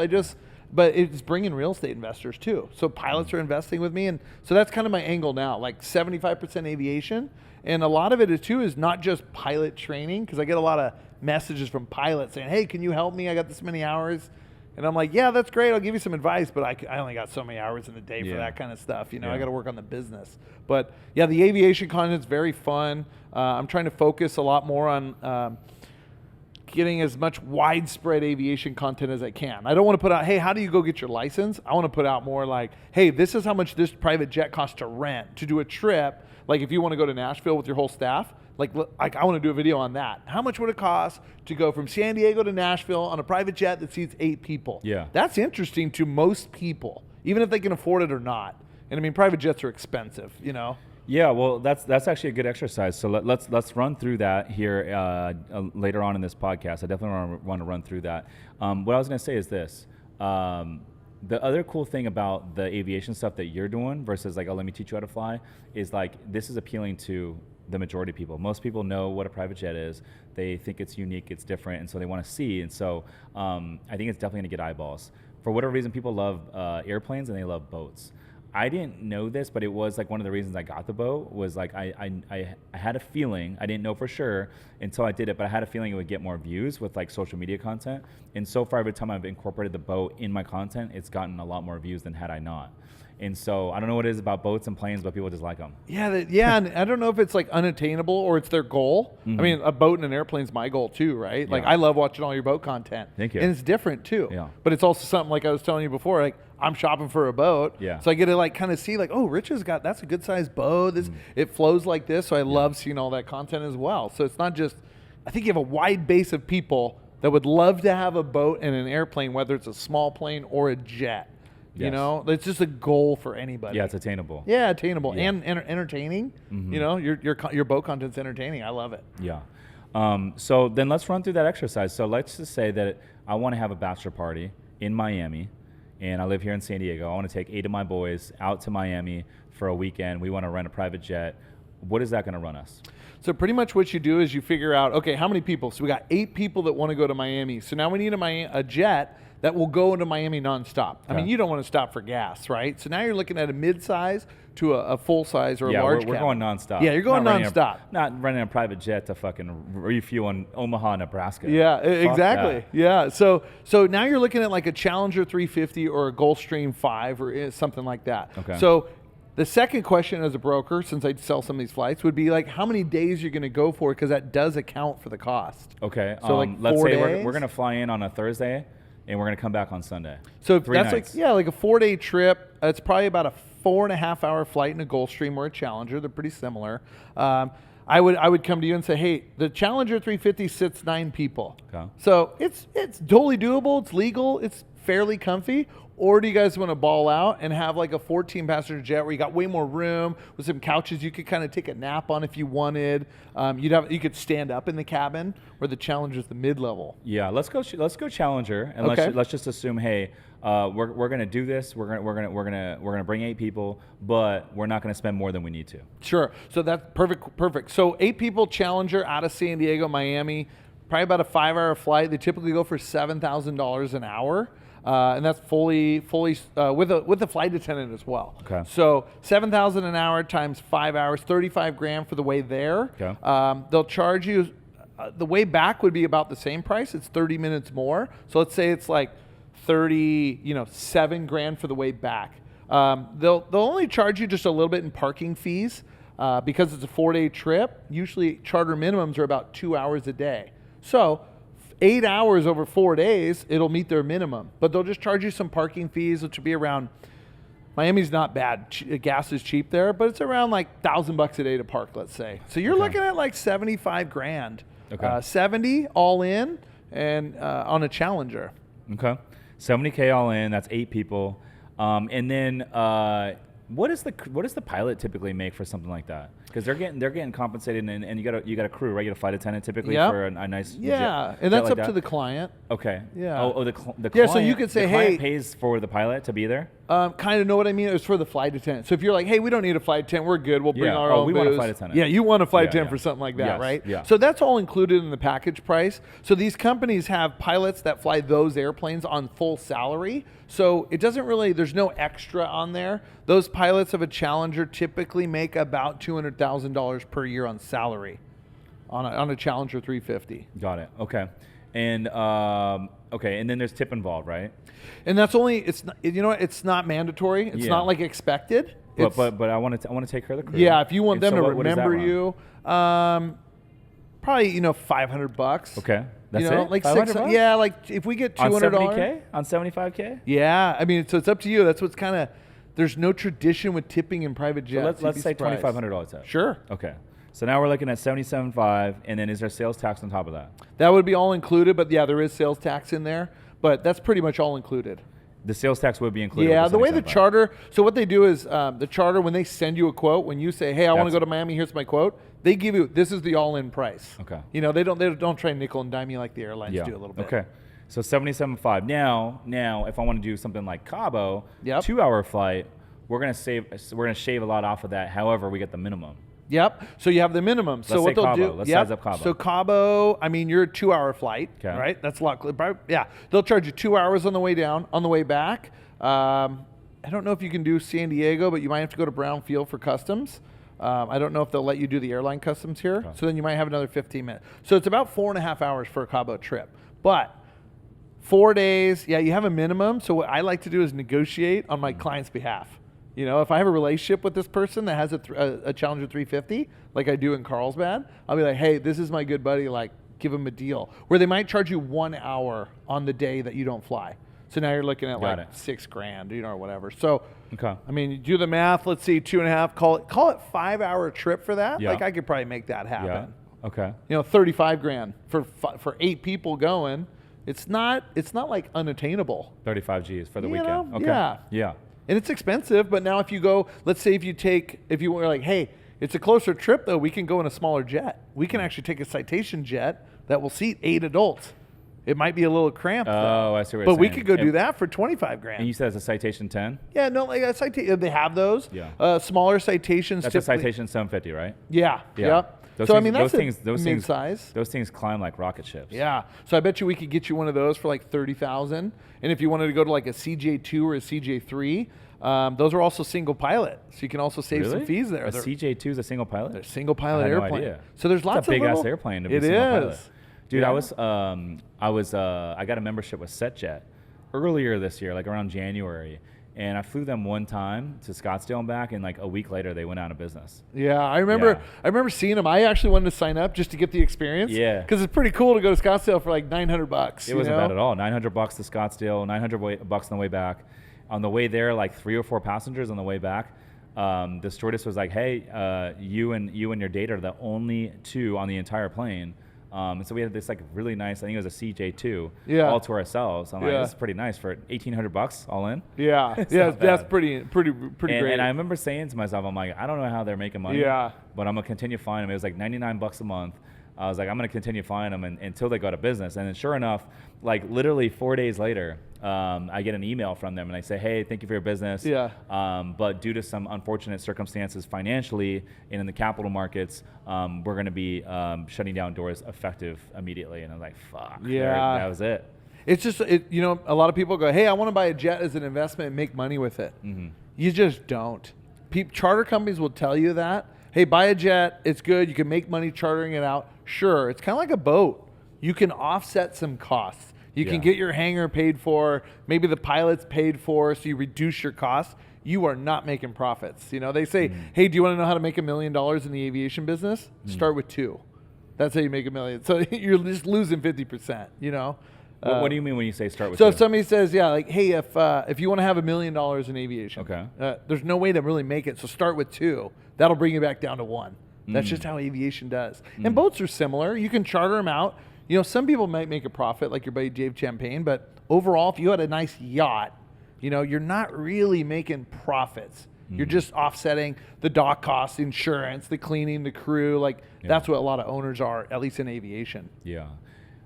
S2: But it's bringing real estate investors too. So pilots are investing with me. And so that's kind of my angle now, like 75% aviation. And a lot of it is not just pilot training, because I get a lot of messages from pilots saying, hey, can you help me? I got this many hours. And I'm like, yeah, that's great. I'll give you some advice, but I only got so many hours in the day for that kind of stuff. You know,
S1: Yeah.
S2: I got to work on the business. But yeah, the aviation content's very fun. I'm trying to focus a lot more on getting as much widespread aviation content as I can. I don't want to put out, hey, how do you go get your license? I want to put out more like, hey, this is how much this private jet costs to rent to do a trip. Like if you want to go to Nashville with your whole staff, like I want to do a video on that. How much would it cost to go from San Diego to Nashville on a private jet that seats 8 people?
S1: Yeah.
S2: That's interesting to most people, even if they can afford it or not. And I mean, private jets are expensive, you know?
S1: Yeah, well, that's actually a good exercise. So let's run through that here later on in this podcast. I definitely want to run through that. What I was going to say is this. The other cool thing about the aviation stuff that you're doing versus like, oh, let me teach you how to fly, is like this is appealing to the majority of people. Most people know what a private jet is. They think it's unique, it's different, and so they want to see. And so I think it's definitely going to get eyeballs. For whatever reason, people love airplanes and they love boats. I didn't know this, but it was like one of the reasons I got the boat was like I had a feeling, I didn't know for sure until I did it, but I had a feeling it would get more views with like social media content. And so far, every time I've incorporated the boat in my content, it's gotten a lot more views than had I not. And so I don't know what it is about boats and planes, but people just like them.
S2: Yeah, and I don't know if it's like unattainable or it's their goal. I mean, a boat and an airplane's my goal too, right? Like I love watching all your boat content.
S1: Thank you.
S2: And it's different too.
S1: Yeah.
S2: But it's also something like I was telling you before, like I'm shopping for a boat.
S1: Yeah.
S2: So I get to like kind of see like, oh, Rich has got, that's a good sized boat. This it flows like this. So I love seeing all that content as well. So it's not just, I think you have a wide base of people that would love to have a boat and an airplane, whether it's a small plane or a jet.
S1: Yes.
S2: You know, it's just a goal for anybody.
S1: Yeah, it's attainable.
S2: Yeah, attainable
S1: Yeah.
S2: and entertaining. You know, your boat content's entertaining. I love it.
S1: Yeah. So then let's run through that exercise. So let's just say that I want to have a bachelor party in Miami, and I live here in San Diego. I want to take 8 of my boys out to Miami for a weekend. We want to rent a private jet. What is that going to run us?
S2: So pretty much what you do is you figure out, okay, how many people? So we got 8 people that want to go to Miami. So now we need a jet that will go into Miami nonstop. I mean, you don't want to stop for gas, right? So now you're looking at a mid-size to a full-size or a large
S1: we're going nonstop.
S2: Yeah, you're going nonstop.
S1: Not renting a private jet to fucking refuel in Omaha, Nebraska.
S2: Yeah,
S1: Fuck
S2: exactly.
S1: that.
S2: Yeah. So now you're looking at like a Challenger 350 or a Gulfstream 5 or something like that.
S1: Okay.
S2: So the second question as a broker, since I sell some of these flights, would be like how many days you're going to go for, because that does account for the cost.
S1: Okay.
S2: So like
S1: let's
S2: 4
S1: say
S2: days?
S1: we're going to fly in on a Thursday, and we're going to come back on Sunday.
S2: So if
S1: 3
S2: that's
S1: nights.
S2: like a 4-day trip. It's probably about a 4.5-hour flight in a Gulfstream or a Challenger. They're pretty similar. I would come to you and say, hey, the Challenger 350 sits 9 people.
S1: Okay.
S2: So it's totally doable. It's legal. It's fairly comfy. Or do you guys want to ball out and have like a 14-passenger jet where you got way more room with some couches you could kind of take a nap on if you wanted? You could stand up in the cabin, where the Challenger's the mid-level.
S1: Yeah, let's go Challenger, and
S2: Okay.
S1: let's just assume, hey, we're gonna do this. We're gonna bring 8 people, but we're not gonna spend more than we need to.
S2: Sure. So that's perfect. So 8 people Challenger out of San Diego, Miami, probably about a 5-hour flight. They typically go for $7,000 an hour. And that's fully with a flight attendant as well.
S1: Okay.
S2: So $7,000 an hour times 5 hours, $35,000 for the way there.
S1: Okay.
S2: They'll charge you. The way back would be about the same price. It's 30 minutes more. So let's say it's like $7,000 for the way back. They'll only charge you just a little bit in parking fees because it's a 4-day trip. Usually charter minimums are about 2 hours a day. So 8 hours over 4 days, it'll meet their minimum. But they'll just charge you some parking fees, which will be around, Miami's not bad. Gas is cheap there, but it's around like $1,000 a day to park, let's say. So you're looking at like $75,000.
S1: Okay.
S2: 70 all in, and on a Challenger.
S1: Okay. $70K all in. That's 8 people. And then what does the pilot typically make for something like that? Because they're getting compensated, and you got a crew, right? You got a flight attendant typically for a nice jet,
S2: and that's
S1: like
S2: up
S1: that.
S2: to the client.
S1: Okay.
S2: Yeah.
S1: Oh, the client.
S2: Yeah, so you could say,
S1: the client
S2: hey,
S1: pays for the pilot to be there.
S2: Kind of know what I mean. It was for the flight attendant. So if you're like, hey, we don't need a flight attendant, we're good. We'll bring our own
S1: we
S2: booze.
S1: want a flight attendant.
S2: Yeah, you want a flight
S1: Yeah,
S2: attendant
S1: yeah.
S2: for something like that,
S1: Yes,
S2: right?
S1: yeah.
S2: So that's all included in the package price. So these companies have pilots that fly those airplanes on full salary. So it doesn't really, there's no extra on there. Those pilots of a Challenger typically make about $200,000 per year on salary on a Challenger 350.
S1: Got it. Okay. And and then there's tip involved, right?
S2: And that's only, it's not mandatory. It's not like expected.
S1: But I want to take care of the crew.
S2: Yeah, if you want
S1: And
S2: them
S1: so
S2: to
S1: what does that
S2: remember
S1: run?
S2: you, probably $500.
S1: Okay, that's it.
S2: Like
S1: $500?
S2: Yeah, like if we get $200
S1: on $70K, on $75K.
S2: Yeah, I mean, so it's up to you. That's what's kind of. There's no tradition with tipping in private jets.
S1: So let's say $2,500 tip.
S2: Sure.
S1: Okay. So now we're looking at $77,500, and then is there sales tax on top of that?
S2: That would be all included, but yeah, there is sales tax in there, but that's pretty much all included.
S1: The sales tax would be included.
S2: Yeah,
S1: with
S2: the way the
S1: $77,500.
S2: charter. So what they do is the charter, when they send you a quote, when you say, "Hey, I want to go to Miami. Here's my quote," they give you this is the all-in price.
S1: Okay.
S2: They don't try and nickel and dime you like the airlines do a little bit.
S1: Okay. So $77,500. Now, if I want to do something like Cabo,
S2: Yep.
S1: 2-hour flight, we're gonna shave a lot off of that. However, we get the minimum.
S2: Yep. So you have the minimum. So
S1: Let's
S2: what
S1: say
S2: they'll
S1: Cabo.
S2: do?
S1: Let's
S2: Yep.
S1: size up Cabo.
S2: So Cabo, I mean, you're a 2-hour flight,
S1: Okay.
S2: right? That's a lot. Yeah. They'll charge you 2 hours on the way down. On the way back, I don't know if you can do San Diego, but you might have to go to Brown Field for customs. I don't know if they'll let you do the airline customs here. Okay. So then you might have another 15 minutes. So it's about 4.5 hours for a Cabo trip. But 4 days, yeah, you have a minimum. So what I like to do is negotiate on my client's behalf. You know, if I have a relationship with this person that has a Challenger 350, like I do in Carlsbad, I'll be like, hey, this is my good buddy, like, give him a deal. Where they might charge you 1 hour on the day that you don't fly. So now you're looking at like $6,000, you know, or whatever. So,
S1: okay.
S2: I mean, you do the math, let's see, 2.5, call it 5-hour trip for that.
S1: Yeah.
S2: Like I could probably make that happen.
S1: Yeah. Okay.
S2: You know, $35,000 for 8 people going. It's not like unattainable.
S1: 35 G's for the
S2: You
S1: weekend.
S2: know?
S1: Okay.
S2: Yeah.
S1: Yeah.
S2: And it's expensive, but now if you go, let's say if you were like, hey, it's a closer trip though, we can go in a smaller jet. We can actually take a Citation jet that will seat 8 adults. It might be a little cramped.
S1: Oh, I see what you're
S2: But we
S1: saying.
S2: could go do that for $25,000.
S1: And you said it's a Citation 10?
S2: Yeah, no, like a Citation, they have those.
S1: Yeah.
S2: Smaller Citations.
S1: That's a Citation 750, right?
S2: Yeah.
S1: Yeah.
S2: Yep.
S1: Those
S2: So
S1: things,
S2: I mean, that's
S1: those
S2: mid-size.
S1: Those things climb like rocket ships.
S2: Yeah. So I bet you we could get you one of those for like $30,000. And if you wanted to go to like a CJ2 or a CJ3, those are also single pilot. So you can also save some fees there.
S1: A CJ2 is a single pilot?
S2: They're single pilot
S1: I had
S2: airplane.
S1: No idea.
S2: So there's lots
S1: it's a big ass airplane to be single pilot. Dude,
S2: yeah.
S1: I got a membership with SetJet earlier this year, like around January. And I flew them one time to Scottsdale and back, and like a week later they went out of business.
S2: Yeah, I remember seeing them. I actually wanted to sign up just to get the experience.
S1: Yeah,
S2: because it's pretty cool to go to Scottsdale for like $900.
S1: It wasn't bad at all. $900 to Scottsdale, $900 on the way back. On the way there, like 3 or 4 passengers. On the way back, the stewardess was like, "Hey, you and your date are the only 2 on the entire plane." And so we had this like really nice, I think it was a CJ2, all to ourselves. I'm like, this is pretty nice for $1,800 all in.
S2: Yeah, yeah, that's pretty great.
S1: And I remember saying to myself, I'm like, I don't know how they're making money, but I'm gonna continue flying them. It was like $99 a month. I was like, I'm gonna continue flying them until they go out of business. And then sure enough, like literally 4 days later, I get an email from them and I say, hey, thank you for your business.
S2: Yeah.
S1: But due to some unfortunate circumstances financially and in the capital markets, we're going to be shutting down doors effective immediately. And I'm like, fuck.
S2: Yeah.
S1: That was it.
S2: It's just, you know, a lot of people go, hey, I want to buy a jet as an investment and make money with it. Mm-hmm. You just don't. Charter companies will tell you that. Hey, buy a jet. It's good. You can make money chartering it out. Sure. It's kind of like a boat. You can offset some costs. You can get your hangar paid for, maybe the pilot's paid for, so you reduce your costs. You are not making profits. You know, they say, hey, do you want to know how to make $1 million in the aviation business? Start with 2. That's how you make $1 million. So you're just losing 50%, you know?
S1: What do you mean when you say start with
S2: 2? So
S1: 2?
S2: if somebody says, yeah, like, hey, if you want to have $1 million in aviation, there's no way to really make it, so start with 2. That'll bring you back down to 1. That's just how aviation does. And boats are similar. You can charter them out. You know, some people might make a profit, like your buddy Dave Champagne, but overall, if you had a nice yacht, you know, you're not really making profits. You're just offsetting the dock costs, insurance, the cleaning, the crew. Like, that's what a lot of owners are, at least in aviation.
S1: Yeah.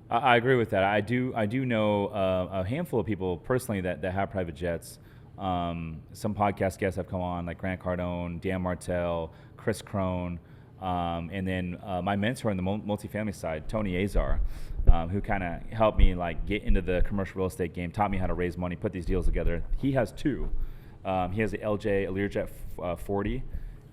S1: I agree with that. I do know a handful of people personally that have private jets. Some podcast guests have come on, like Grant Cardone, Dan Martell, Chris Crone. And then my mentor on the multifamily side, Tony Azar, who kind of helped me like get into the commercial real estate game, taught me how to raise money, put these deals together. He has 2. He has the LJ Learjet 40,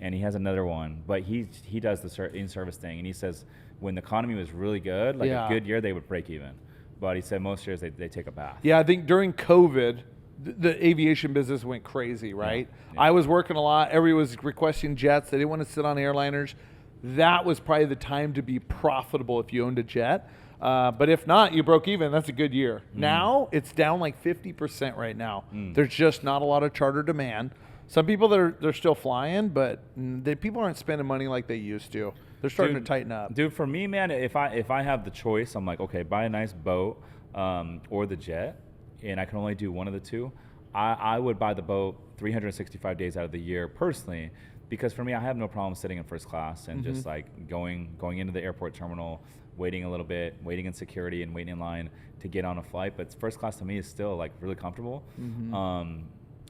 S1: and he has another one. But he does the in-service thing, and he says when the economy was really good, like a good year, they would break even. But he said most years they take a bath.
S2: Yeah, I think during COVID, the aviation business went crazy, right? Yeah. I was working a lot. Everybody was requesting jets. They didn't want to sit on airliners. That was probably the time to be profitable if you owned a jet. But if not, you broke even. That's a good year. Now, it's down like 50% right now. There's just not a lot of charter demand. Some people, they're still flying, but people aren't spending money like they used to. They're starting to tighten up.
S1: Dude, for me, man, if I have the choice, I'm like, okay, buy a nice boat or the jet, and I can only do one of the 2, I would buy the boat 365 days out of the year personally. Because for me, I have no problem sitting in first class and just like going into the airport terminal, waiting a little bit, waiting in security and waiting in line to get on a flight. But first class to me is still like really comfortable.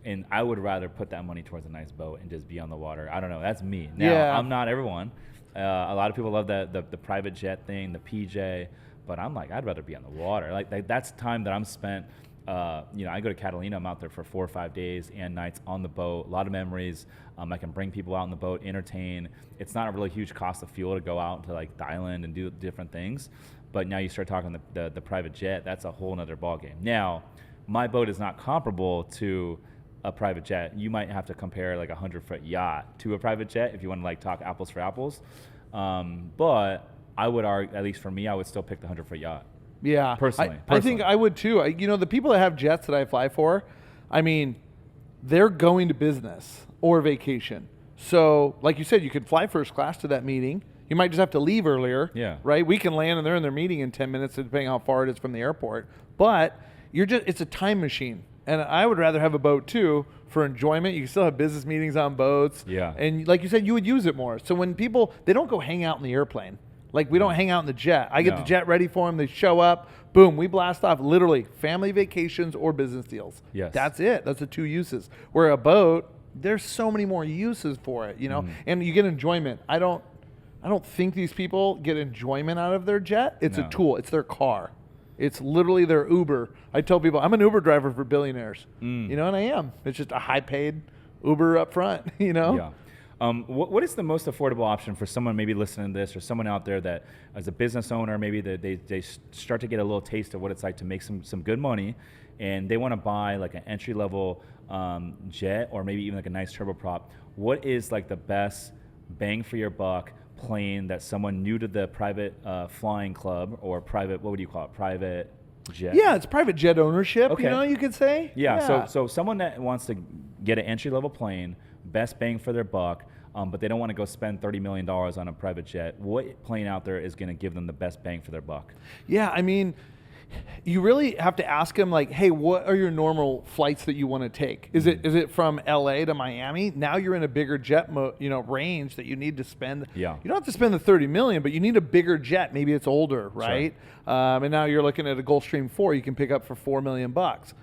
S1: And I would rather put that money towards a nice boat and just be on the water. I don't know. That's me. Now,
S2: Yeah.
S1: I'm not everyone. A lot of people love the private jet thing, the PJ. But I'm like, I'd rather be on the water. Like that's time that I'm spent. I go to Catalina. I'm out there for 4 or 5 days and nights on the boat. A lot of memories. I can bring people out on the boat, entertain. It's not a really huge cost of fuel to go out to like the island and do different things. But now you start talking the private jet. That's a whole nother ballgame. Now, my boat is not comparable to a private jet. You might have to compare like a 100-foot yacht to a private jet if you want to like talk apples for apples. But I would argue, at least for me, I would still pick the 100-foot yacht.
S2: Yeah,
S1: Personally.
S2: I think I would too. The people that have jets that I fly for, I mean, they're going to business or vacation. So, like you said, you could fly first class to that meeting. You might just have to leave earlier.
S1: Yeah.
S2: Right? We can land and they're in their meeting in 10 minutes, depending how far it is from the airport. But it's a time machine. And I would rather have a boat too for enjoyment. You can still have business meetings on boats.
S1: Yeah.
S2: And like you said, you would use it more. So when people, they don't go hang out in the airplane. Like we don't hang out in the jet. I get the jet ready for them. They show up. Boom. We blast off. Literally family vacations or business deals.
S1: Yes.
S2: That's it. That's the two uses. Where a boat, there's so many more uses for it, and you get enjoyment. I don't think these people get enjoyment out of their jet. It's a tool. It's their car. It's literally their Uber. I tell people I'm an Uber driver for billionaires, and I am. It's just a high paid Uber up front,
S1: Yeah. What is the most affordable option for someone maybe listening to this, or someone out there that as a business owner, maybe they start to get a little taste of what it's like to make some good money, and they want to buy like an entry level jet, or maybe even like a nice turboprop? What is like the best bang for your buck plane that someone new to the private flying club or private, what would you call it, private jet?
S2: Yeah, it's private jet ownership,
S1: Okay.
S2: You could say.
S1: Yeah. So someone that wants to get an entry level plane, best bang for their buck, but they don't want to go spend $30 million on a private jet. What plane out there is going to give them the best bang for their buck?
S2: Yeah, I mean, you really have to ask them, like, hey, what are your normal flights that you want to take? Is it from LA to Miami? Now you're in a bigger jet range that you need to spend.
S1: Yeah.
S2: You don't have to spend the $30 million, but you need a bigger jet. Maybe it's older, right? Sure. And now you're looking at a Gulfstream 4 you can pick up for $4 million.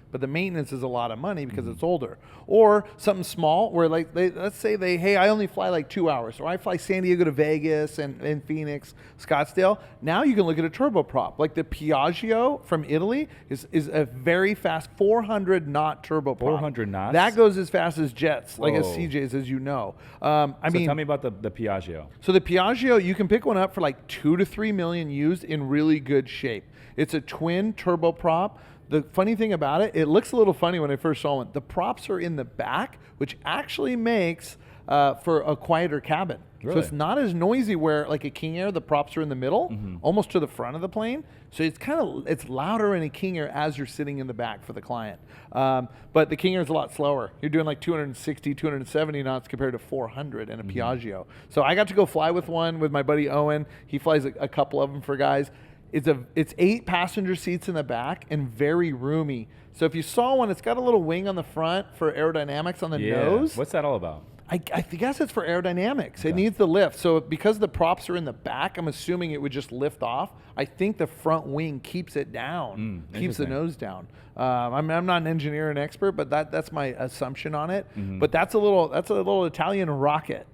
S2: But the maintenance is a lot of money because it's older. Or something small where let's say hey, I only fly like 2 hours. Or I fly San Diego to Vegas and Phoenix, Scottsdale. Now you can look at a turboprop. Like the Piaggio from Italy is a very fast 400 knot turboprop.
S1: 400 knots?
S2: That goes as fast as jets, like as
S1: Whoa.
S2: CJs, as you know.
S1: So tell me about the Piaggio.
S2: So the Piaggio, you can pick one up for like 2 to 3 million used in really good shape. It's a twin turboprop. The funny thing about it, it looks a little funny when I first saw it. The props are in the back, which actually makes for a quieter cabin.
S1: Really?
S2: So it's not as noisy where like a King Air, the props are in the middle, almost to the front of the plane. So it's louder in a King Air as you're sitting in the back for the client. But the King Air is a lot slower. You're doing like 260, 270 knots compared to 400 in a Piaggio. So I got to go fly with one with my buddy Owen. He flies a couple of them for guys. It's 8 passenger seats in the back and very roomy. So if you saw one, it's got a little wing on the front for aerodynamics on the nose.
S1: What's that all about?
S2: I guess it's for aerodynamics.
S1: Okay.
S2: It needs the lift. So because the props are in the back, I'm assuming it would just lift off. I think the front wing keeps it down, keeps the nose down. I'm not an engineer and expert, but that's my assumption on it. But that's a little Italian rocket.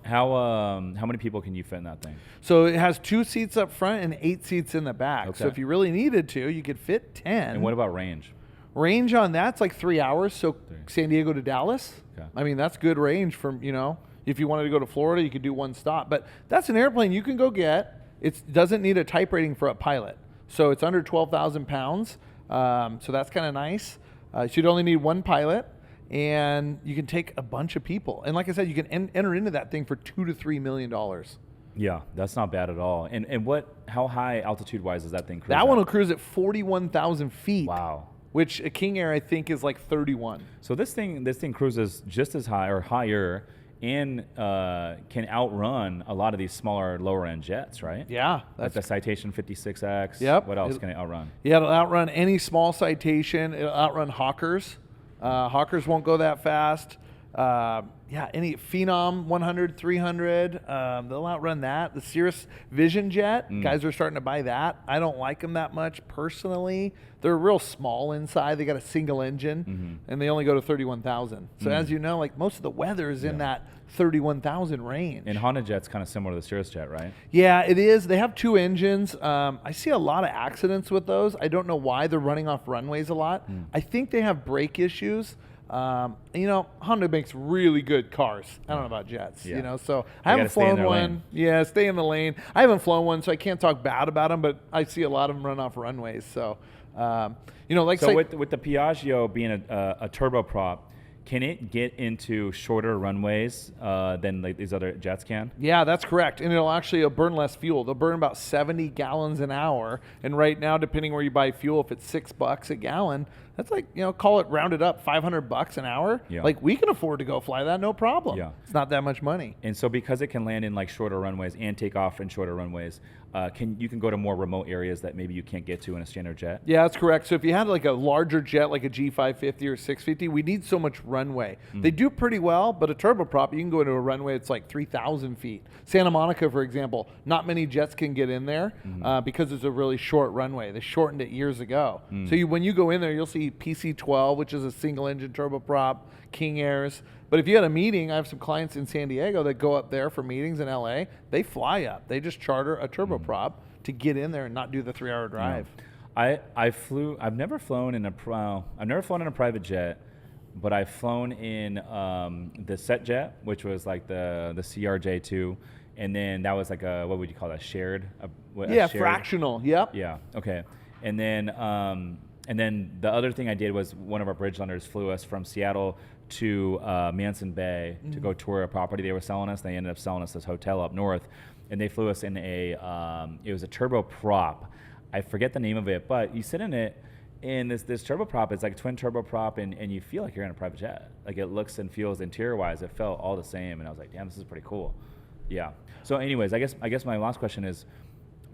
S1: How many people can you fit in that thing?
S2: So it has 2 seats up front and 8 seats in the back.
S1: Okay.
S2: So if you really needed to, you could fit 10.
S1: And what about range?
S2: Range on that's like 3 hours. So San Diego to Dallas.
S1: Okay.
S2: I mean, that's good range from, if you wanted to go to Florida, you could do one stop. But that's an airplane you can go get. It doesn't need a type rating for a pilot. So it's under 12,000 pounds. So that's kind of nice. So you'd only need one pilot. And you can take a bunch of people. And like I said, you can enter into that thing for $2 to $3 million.
S1: Yeah, that's not bad at all. And how high altitude-wise is that thing cruise
S2: That
S1: at?
S2: one will cruise at 41,000 feet.
S1: Wow.
S2: Which a King Air, I think, is like 31.
S1: So this thing cruises just as high or higher, and can outrun a lot of these smaller, lower-end jets, right?
S2: Yeah.
S1: Like the Citation 56X.
S2: Yep.
S1: What else can it outrun?
S2: Yeah, it'll outrun any small Citation. It'll outrun Hawkers. Hawkers won't go that fast. Yeah, any Phenom 100, 300, they'll outrun that. The Cirrus Vision Jet, guys are starting to buy that. I don't like them that much personally. They're real small inside. They got a single engine, and they only go to 31,000. So as you know, like most of the weather is in that 31,000 range.
S1: And Honda Jet's kind of similar to the Cirrus Jet, right?
S2: Yeah, it is. They have 2 engines. I see a lot of accidents with those. I don't know why they're running off runways a lot. I think they have brake issues. Honda makes really good cars. I don't know about jets, so I haven't flown one. Yeah, stay in the lane. I haven't flown one, so I can't talk bad about them, but I see a lot of them run off runways. So, with
S1: the Piaggio being a turboprop, can it get into shorter runways than like these other jets can?
S2: Yeah, that's correct. And it'll burn less fuel. They'll burn about 70 gallons an hour. And right now, depending where you buy fuel, if it's $6 a gallon, that's like, call it rounded up $500 an hour.
S1: Yeah.
S2: Like we can afford to go fly that, no problem.
S1: Yeah.
S2: It's not that much money.
S1: And so because it can land in like shorter runways and take off in shorter runways, you can go to more remote areas that maybe you can't get to in a standard jet?
S2: Yeah, that's correct. So if you had like a larger jet, like a G550 or 650, we need so much runway. They do pretty well, but a turboprop, you can go into a runway that's like 3,000 feet. Santa Monica, for example, not many jets can get in there because it's a really short runway. They shortened it years ago. So when you go in there, you'll see PC-12, which is a single-engine turboprop, King Airs. But if you had a meeting, I have some clients in San Diego that go up there for meetings in LA. They fly up. They just charter a turboprop to get in there and not do the 3-hour drive.
S1: I've never flown in a private jet, but I've flown in the set jet, which was like the CRJ2, and then that was like what would you call that? Shared?
S2: Fractional. Yep.
S1: Yeah. Okay. And then the other thing I did was one of our bridge lenders flew us from Seattle to Manson Bay to go tour a property they were selling us. They ended up selling us this hotel up north, and they flew us in it was a turboprop. I forget the name of it, but you sit in it, and this turboprop is like a twin turboprop, and you feel like you're in a private jet. Like it looks and feels interior-wise, it felt all the same, and I was like, damn, this is pretty cool. Yeah. So anyways, I guess my last question is,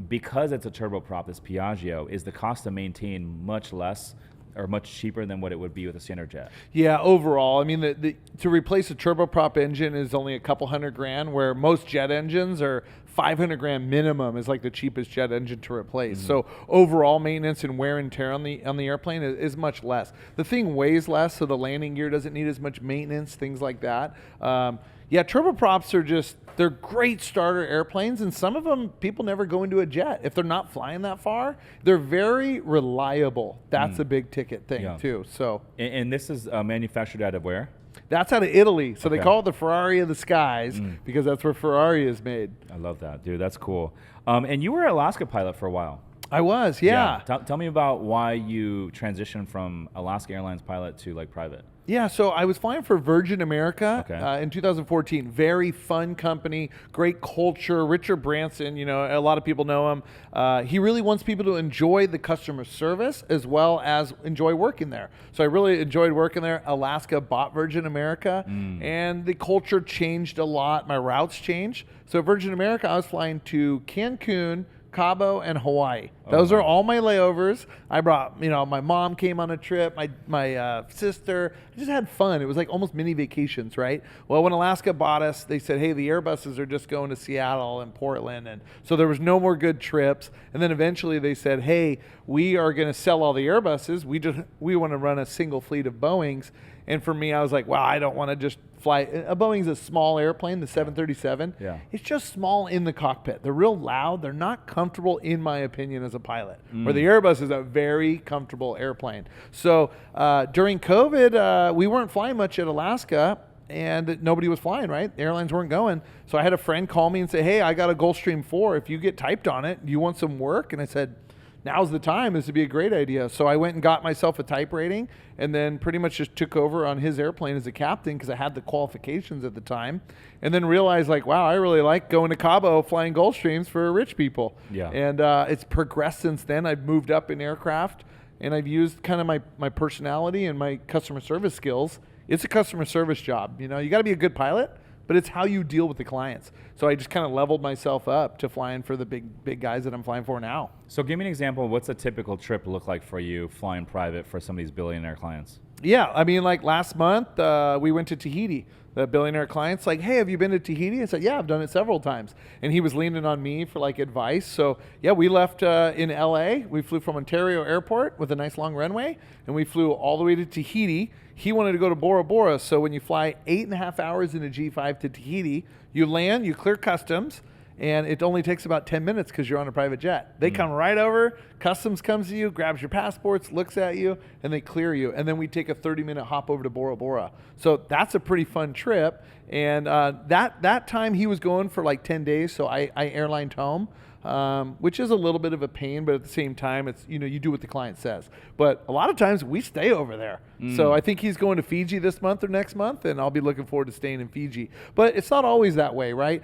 S1: because it's a turboprop, this Piaggio, is the cost to maintain much less or much cheaper than what it would be with a standard jet?
S2: Yeah, overall, I mean, to replace a turboprop engine is only a couple $100,000, where most jet engines are $500,000 minimum is like the cheapest jet engine to replace. So overall maintenance and wear and tear on the airplane is much less. The thing weighs less, so the landing gear doesn't need as much maintenance, things like that. Turboprops they're great starter airplanes, and some of them people never go into a jet. If they're not flying that far, they're very reliable. That's a big ticket thing too. So,
S1: and this is manufactured out of where?
S2: That's out of Italy. So they call it the Ferrari of the skies because that's where Ferrari is made.
S1: I love that, dude. That's cool. And you were an Alaska pilot for a while.
S2: I was, yeah.
S1: Tell me about why you transitioned from Alaska Airlines pilot to like private.
S2: Yeah, so I was flying for Virgin America in 2014. Very fun company, great culture. Richard Branson, a lot of people know him. He really wants people to enjoy the customer service as well as enjoy working there. So I really enjoyed working there. Alaska bought Virgin America, and the culture changed a lot. My routes changed. So Virgin America, I was flying to Cancun, Cabo, and Hawaii. Those are all my layovers. I brought, my mom came on a trip, my sister. I just had fun. It was like almost mini vacations, right? Well, when Alaska bought us, they said, hey, the Airbuses are just going to Seattle and Portland. And so there was no more good trips. And then eventually they said, hey, we are going to sell all the Airbuses. We want to run a single fleet of Boeings. And for me, I was like, wow, I don't want to just fly. A Boeing's a small airplane, the 737.
S1: Yeah.
S2: It's just small in the cockpit. They're real loud. They're not comfortable, in my opinion, as a pilot. Where the Airbus is a very comfortable airplane. So during COVID, we weren't flying much at Alaska, and nobody was flying, right? The airlines weren't going. So I had a friend call me and say, hey, I got a Gulfstream 4. If you get typed on it, do you want some work? And I said, now's the time. This would be a great idea. So I went and got myself a type rating, and then pretty much just took over on his airplane as a captain because I had the qualifications at the time, and then realized like, wow, I really like going to Cabo flying Gulfstreams for rich people.
S1: Yeah.
S2: And it's progressed since then. I've moved up in aircraft, and I've used kind of my personality and my customer service skills. It's a customer service job. You got to be a good pilot, but it's how you deal with the clients. So I just kind of leveled myself up to flying for the big guys that I'm flying for now.
S1: So give me an example. What's a typical trip look like for you flying private for some of these billionaire clients?
S2: Yeah, I mean, like last month, we went to Tahiti. The billionaire client's like, hey, have you been to Tahiti? I said, yeah, I've done it several times. And he was leaning on me for like advice. So yeah, we left in LA. We flew from Ontario Airport with a nice long runway, and we flew all the way to Tahiti. He wanted to go to Bora Bora. So when you fly 8.5 hours in a G5 to Tahiti, you land, you clear customs, and it only takes about 10 minutes because you're on a private jet. They come right over, customs comes to you, grabs your passports, looks at you, and they clear you. And then we take a 30-minute hop over to Bora Bora. So that's a pretty fun trip. And that time he was going for like 10 days, so I airlined home. Which is a little bit of a pain, but at the same time, it's, you do what the client says. But a lot of times we stay over there. So I think he's going to Fiji this month or next month, and I'll be looking forward to staying in Fiji. But it's not always that way, right?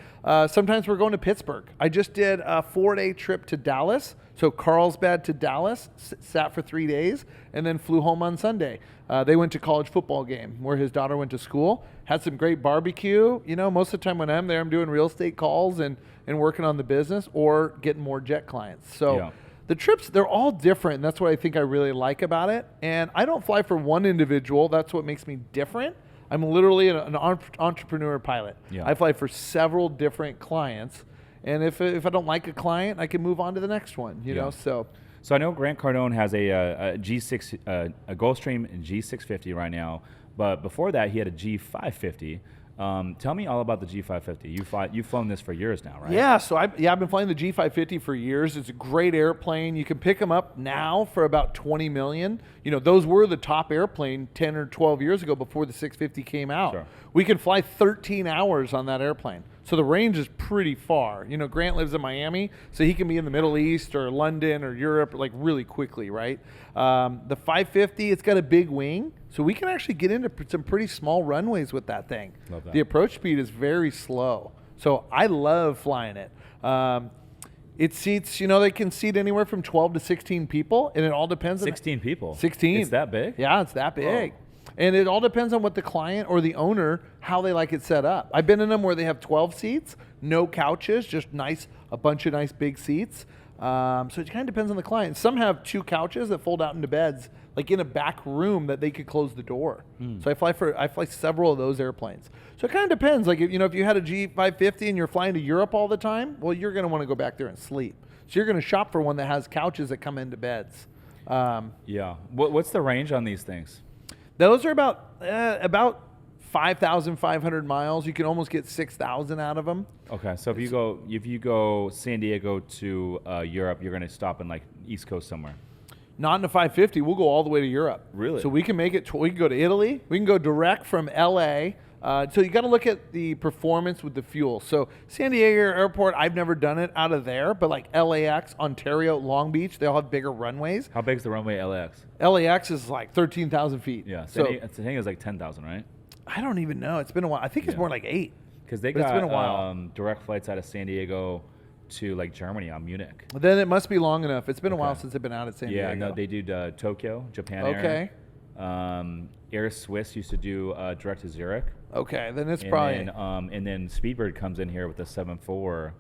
S2: Sometimes we're going to Pittsburgh. I just did a 4-day trip to Dallas. So Carlsbad to Dallas, sat for 3 days, and then flew home on Sunday. They went to college football game where his daughter went to school, had some great barbecue. Most of the time when I'm there, I'm doing real estate calls and working on the business or getting more jet clients. So the trips, they're all different. And that's what I think I really like about it. And I don't fly for one individual. That's what makes me different. I'm literally an entrepreneur pilot. Yeah. I fly for several different clients. And if I don't like a client, I can move on to the next one, you know, so.
S1: So I know Grant Cardone has a G6, a Gulfstream G650 right now, but before that he had a G550. Tell me all about the G550. You've flown this for years now, right? Yeah,
S2: so I've been flying the G550 for years. It's a great airplane. You can pick them up now for about $20 million. Those were the top airplane 10 or 12 years ago before the 650 came out. Sure. We can fly 13 hours on that airplane. So the range is pretty far. Grant lives in Miami, so he can be in the Middle East or London or Europe like really quickly, right? The 550, it's got a big wing, so we can actually get into some pretty small runways with that thing. Love that. The approach speed is very slow, so I love flying it. It seats, they can seat anywhere from 12 to 16 people, and it all depends on
S1: 16 people?
S2: 16.
S1: It's that big?
S2: Yeah, it's that big. Whoa. And it all depends on what the client or the owner, how they like it set up. I've been in them where they have 12 seats, no couches, just a bunch of nice big seats. So it kind of depends on the client. Some have 2 couches that fold out into beds, like in a back room that they could close the door. So I fly several of those airplanes. So it kind of depends. Like if you had a G550 and you're flying to Europe all the time, well, you're going to want to go back there and sleep. So you're going to shop for one that has couches that come into beds.
S1: Yeah. What's the range on these things?
S2: Those are about 5,500 miles. You can almost get 6,000 out of them.
S1: Okay, so if you go San Diego to Europe, you're going to stop in like East Coast somewhere.
S2: Not in a 550. We'll go all the way to Europe.
S1: Really?
S2: So we can make it. We can go to Italy. We can go direct from LA. So you got to look at the performance with the fuel. So San Diego Airport, I've never done it out of there, but like LAX, Ontario, Long Beach, they all have bigger runways.
S1: How big is the runway at LAX?
S2: LAX is like 13,000 feet.
S1: Yeah, San Diego is like 10,000, right?
S2: I don't even know. It's been a while. I think it's more like 8.
S1: Because they got
S2: it's been a while.
S1: Direct flights out of San Diego to like Germany on Munich.
S2: Then it must be long enough. It's been a while since I've been out at San Diego.
S1: Yeah, no, they do Tokyo, Japan Air. Air Swiss used to do direct to Zurich.
S2: Okay, then it's probably.
S1: And then Speedbird comes in here with the 747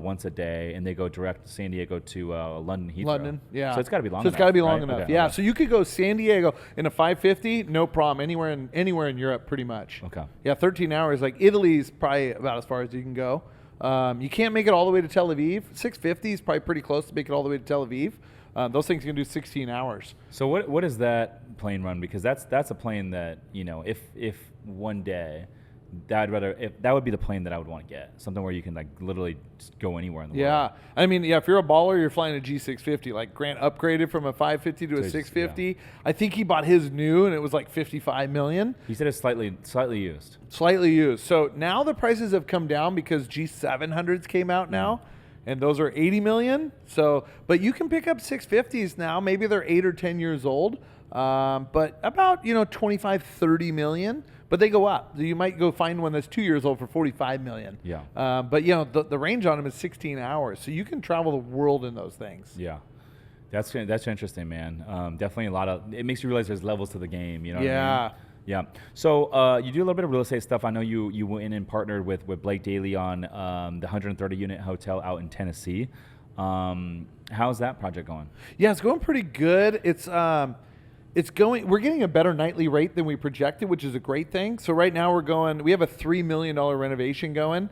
S1: once a day, and they go direct to San Diego to London Heathrow.
S2: London, yeah.
S1: So it's got to be long enough.
S2: So it's got to be long
S1: right?
S2: enough,
S1: Okay,
S2: yeah.
S1: okay.
S2: So you could go San Diego in a 550, no problem, anywhere in Europe, pretty much.
S1: Okay.
S2: Yeah, 13 hours. Like Italy's probably about as far as you can go. You can't make it all the way to Tel Aviv. 650 is probably pretty close to make it all the way to Tel Aviv. Those things can do 16 hours.
S1: So what is that plane run? Because that's a plane that, if one day that would be the plane that I would want to get. Something where you can like literally just go anywhere in the world.
S2: Yeah. I mean, if you're a baller, you're flying a G650. Like Grant upgraded from a 550 to a 650. Yeah. I think he bought his new and it was like $55 million.
S1: He said it's slightly used.
S2: Slightly used. So now the prices have come down because G700s came out now. And those are $80 million. So, but you can pick up 650s now. Maybe they're 8 or 10 years old, but about 25, 30 million. But they go up. You might go find one that's 2 years old for 45 million.
S1: Yeah.
S2: But the range on them is 16 hours, so you can travel the world in those things.
S1: Yeah. That's interesting, man. Definitely it makes you realize there's levels to the game. You know what I mean? Yeah. So you do a little bit of real estate stuff. I know you went in and partnered with Blake Daly on the 130 unit hotel out in Tennessee. How's that project going?
S2: Yeah, it's going pretty good. It's We're getting a better nightly rate than we projected, which is a great thing. So right now we have a $3 million renovation going.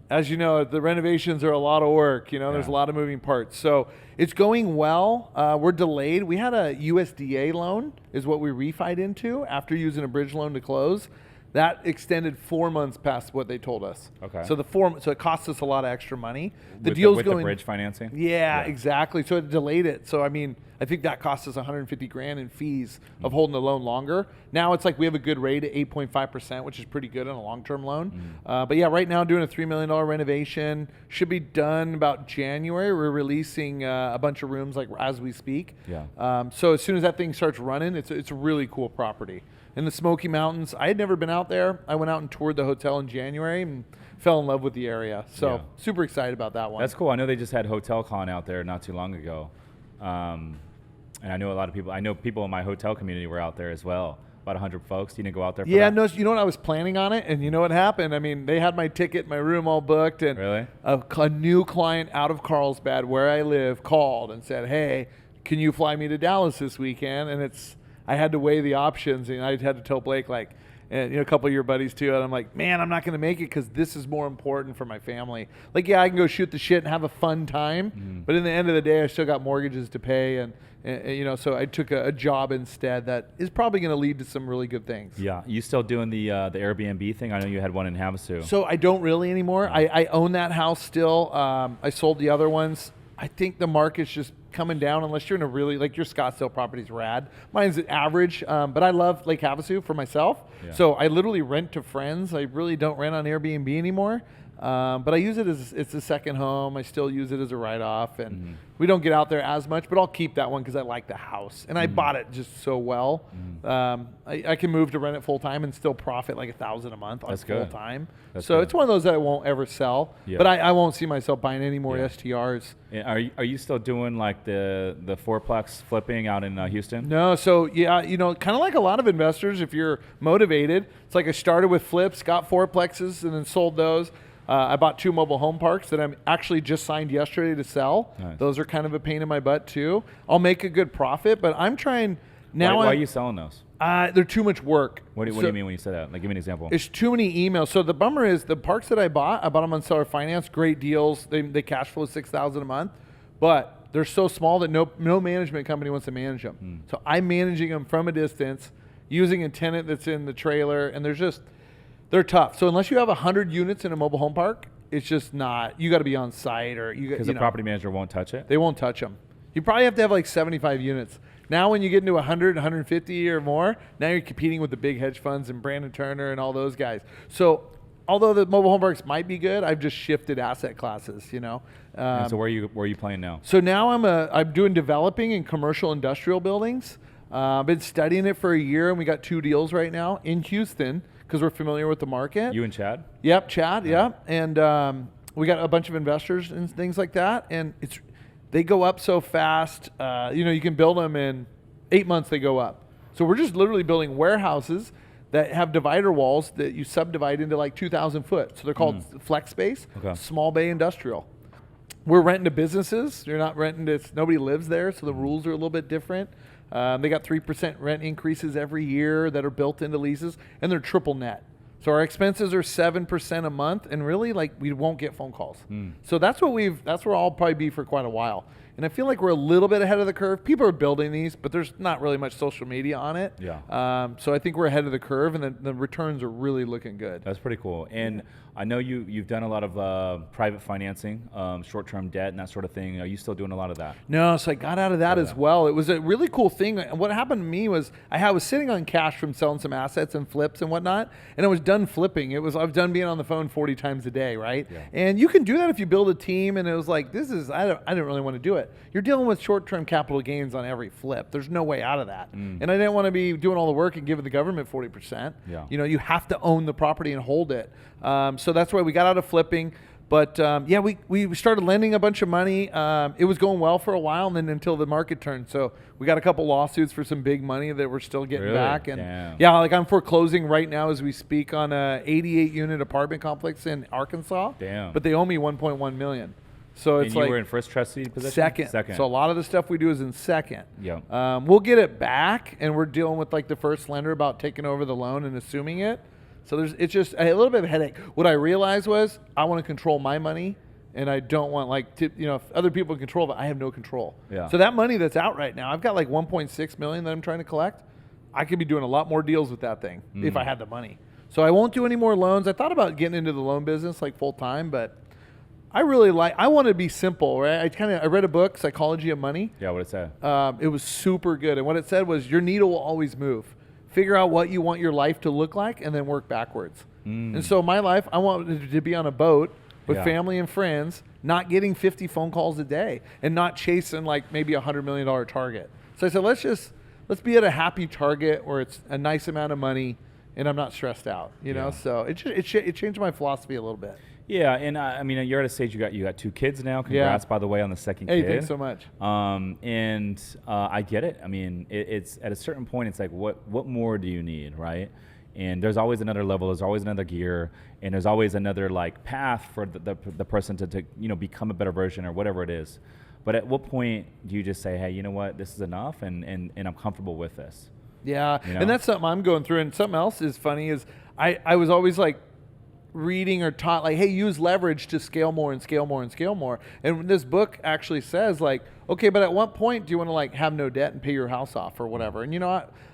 S2: As you know, the renovations are a lot of work. There's a lot of moving parts. So it's going well. We're delayed. We had a USDA loan is what we refied into after using a bridge loan to close. That extended 4 months past what they told us.
S1: Okay.
S2: So it cost us a lot of extra money. The
S1: the bridge financing?
S2: Yeah, exactly. So it delayed it. So I think that cost us $150,000 in fees of holding the loan longer. Now it's like we have a good rate at 8.5%, which is pretty good on a long-term loan. But yeah, right now doing a $3 million renovation. Should be done about January. We're releasing a bunch of rooms like as we speak.
S1: Yeah.
S2: So as soon as that thing starts running, it's a really cool property. In the Smoky Mountains, I had never been out there. I went out and toured the hotel in January and fell in love with the area. So super excited about that one.
S1: That's cool. I know they just had HotelCon out there not too long ago. And I know a lot of people. I know people in my hotel community were out there as well. About 100 folks. You didn't go out there for that?
S2: No, you know what? I was planning on it, and you know what happened? I mean, they had my ticket, my room all booked, and
S1: really?
S2: a new client out of Carlsbad, where I live, called and said, hey, can you fly me to Dallas this weekend? And I had to weigh the options, and I had to tell Blake, and a couple of your buddies too, and I'm like, man, I'm not going to make it because this is more important for my family. I can go shoot the shit and have a fun time, but in the end of the day, I still got mortgages to pay, and so I took a job instead that is probably going to lead to some really good things.
S1: Yeah, you still doing the Airbnb thing? I know you had one in Havasu.
S2: So I don't really anymore. I own that house still. I sold the other ones. I think the market's just coming down unless you're in a really, your Scottsdale property's rad. Mine's average, but I love Lake Havasu for myself. Yeah. So I literally rent to friends. I really don't rent on Airbnb anymore. But I use it as it's a second home. I still use it as a write-off, and we don't get out there as much, but I'll keep that one because I like the house, and I bought it just so well. I can move to rent it full-time and still profit like $1,000 a month on full-time. So it's one of those that I won't ever sell, but I won't see myself buying any more STRs.
S1: And are you still doing like the fourplex flipping out in Houston?
S2: No, so kind of like a lot of investors, if you're motivated, it's like I started with flips, got fourplexes, and then sold those. I bought 2 mobile home parks that I'm actually just signed yesterday to sell. Nice. Those are kind of a pain in my butt too. I'll make a good profit, but I'm trying now.
S1: Why are you selling those?
S2: They're too much work.
S1: What do you mean when you say that? Give me an example.
S2: It's too many emails. So the bummer is the parks that I bought them on seller finance, great deals. They cash flow $6,000 a month, but they're so small that no management company wants to manage them. So I'm managing them from a distance, using a tenant that's in the trailer, and they're tough. So unless you have 100 units in a mobile home park, it's just not. You got to be on site, or
S1: because the property manager won't touch it.
S2: They won't touch them. You probably have to have 75 units. Now, when you get into 100, 150 or more, now you're competing with the big hedge funds and Brandon Turner and all those guys. So, although the mobile home parks might be good, I've just shifted asset classes.
S1: So where are you playing now?
S2: So now I'm doing developing in commercial industrial buildings. I've been studying it for a year, and we got 2 deals right now in Houston, because we're familiar with the market.
S1: You and Chad?
S2: Yep, Chad, yeah. And we got a bunch of investors and things like that. And they go up so fast. You can build them in 8 months, they go up. So we're just literally building warehouses that have divider walls that you subdivide into 2,000 foot. So they're called flex space, small bay industrial. We're renting to businesses. You're not renting to, nobody lives there, so the rules are a little bit different. They got 3% rent increases every year that are built into leases, and they're triple net. So our expenses are 7% a month, and really we won't get phone calls. So that's where I'll probably be for quite a while. And I feel like we're a little bit ahead of the curve. People are building these, but there's not really much social media on it.
S1: Yeah.
S2: So I think we're ahead of the curve, and the returns are really looking good.
S1: That's pretty cool. And I know you've done a lot of private financing, short-term debt and that sort of thing. Are you still doing a lot of that?
S2: No, so I got out of that as well. It was a really cool thing. And what happened to me was I was sitting on cash from selling some assets and flips and whatnot, and I was done flipping. I was done being on the phone 40 times a day, right? Yeah. And you can do that if you build a team, and it was like, I didn't really want to do it. You're dealing with short-term capital gains on every flip. There's no way out of that. And I didn't want to be doing all the work and give the government 40%.
S1: Yeah.
S2: You have to own the property and hold it. So that's why we got out of flipping. But we started lending a bunch of money. It was going well for a while, and then until the market turned. So we got a couple lawsuits for some big money that we're still getting back. And I'm foreclosing right now as we speak on a 88-unit apartment complex in Arkansas.
S1: Damn.
S2: But they owe me $1.1 million. So it's
S1: and you
S2: like
S1: were in first trustee position?
S2: Second. So a lot of the stuff we do is in second.
S1: Yeah.
S2: We'll get it back, and we're dealing with like the first lender about taking over the loan and assuming it. So it's just a little bit of a headache. What I realized was I want to control my money, and I don't want if other people control it, I have no control.
S1: Yeah.
S2: So that money that's out right now, I've got like 1.6 million that I'm trying to collect. I could be doing a lot more deals with that thing if I had the money. So I won't do any more loans. I thought about getting into the loan business like full time, but I want to be simple, right? I read a book, Psychology of Money.
S1: Yeah, what it said?
S2: It was super good. And what it said was your needle will always move. Figure out what you want your life to look like and then work backwards. And so my life, I wanted to be on a boat with family and friends, not getting 50 phone calls a day and not chasing like maybe $100 million target. So I said, let's be at a happy target where it's a nice amount of money and I'm not stressed out, you know? So it changed my philosophy a little bit.
S1: Yeah, and I mean, you're at a stage you got 2 kids now. Congrats, by the way, on the second kid.
S2: Hey, thanks so much.
S1: And I get it. I mean, it's at a certain point, it's like, what more do you need, right? And there's always another level. There's always another gear, and there's always another like path for the person to become a better version or whatever it is. But at what point do you just say, hey, you know what, this is enough, and I'm comfortable with this?
S2: Yeah, and that's something I'm going through. And something else is funny is I was always like reading or taught like, hey, use leverage to scale more and scale more and scale more. And this book actually says like, okay, but at what point do you want to like have no debt and pay your house off or whatever? And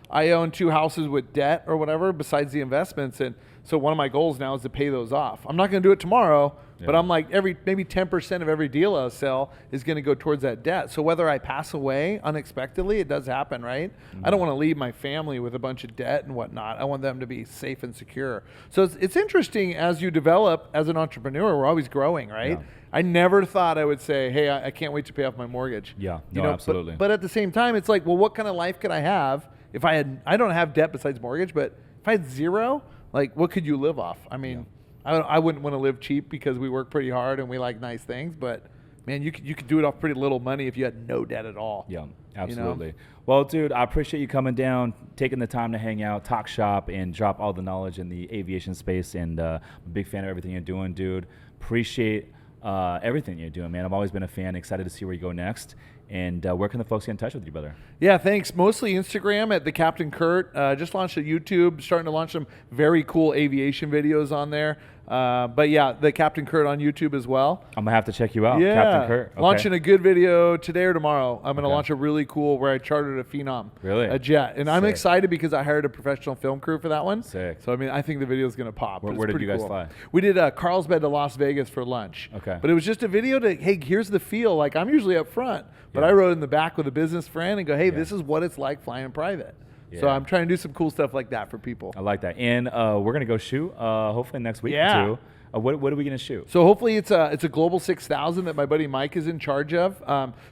S2: I own 2 houses with debt or whatever besides the investments. And so one of my goals now is to pay those off. I'm not going to do it tomorrow, but I'm like maybe 10% of every deal I sell is going to go towards that debt. So whether I pass away unexpectedly, it does happen, right? I don't want to leave my family with a bunch of debt and whatnot. I want them to be safe and secure. So it's interesting as you develop as an entrepreneur, we're always growing, right? Yeah. I never thought I would say, hey, I can't wait to pay off my mortgage.
S1: Yeah, absolutely.
S2: But at the same time, it's like, well, what kind of life could I have if I don't have debt besides mortgage, but if I had zero, like what could you live off? I mean, I wouldn't want to live cheap because we work pretty hard and we like nice things, but man, you could do it off pretty little money if you had no debt at all.
S1: Yeah, absolutely. Well, dude, I appreciate you coming down, taking the time to hang out, talk shop, and drop all the knowledge in the aviation space. And I'm a big fan of everything you're doing, dude. Appreciate everything you're doing, man. I've always been a fan. Excited to see where you go next. And where can the folks get in touch with you, brother? Yeah, thanks. Mostly Instagram at the Captain Curt. Just launched a YouTube, starting to launch some very cool aviation videos on there. But yeah, the Captain Curt on YouTube as well. I'm gonna have to check you out. Yeah, Captain Curt. Okay. Launching a good video today or tomorrow. I'm gonna launch a really cool where I chartered a Phenom, a jet, and I'm excited because I hired a professional film crew for that one. Sick. So I mean, I think the video is gonna pop. Where did you guys fly? We did Carlsbad to Las Vegas for lunch. Okay. But it was just a video to, hey, here's the feel. Like I'm usually up front, but I rode in the back with a business friend and go, hey, this is what it's like flying private. Yeah. So I'm trying to do some cool stuff like that for people. I like that. And we're going to go shoot hopefully next week or two. What are we going to shoot? So hopefully it's a Global 6000 that my buddy Mike is in charge of.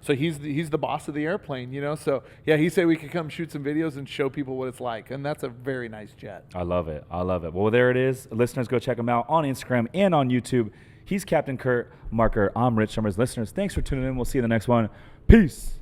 S1: So he's the boss of the airplane, you know. So yeah, he said we could come shoot some videos and show people what it's like. And that's a very nice jet. I love it. I love it. Well, there it is. Listeners, go check him out on Instagram and on YouTube. He's Captain Curt Marker. I'm Rich Summers. Listeners, thanks for tuning in. We'll see you in the next one. Peace.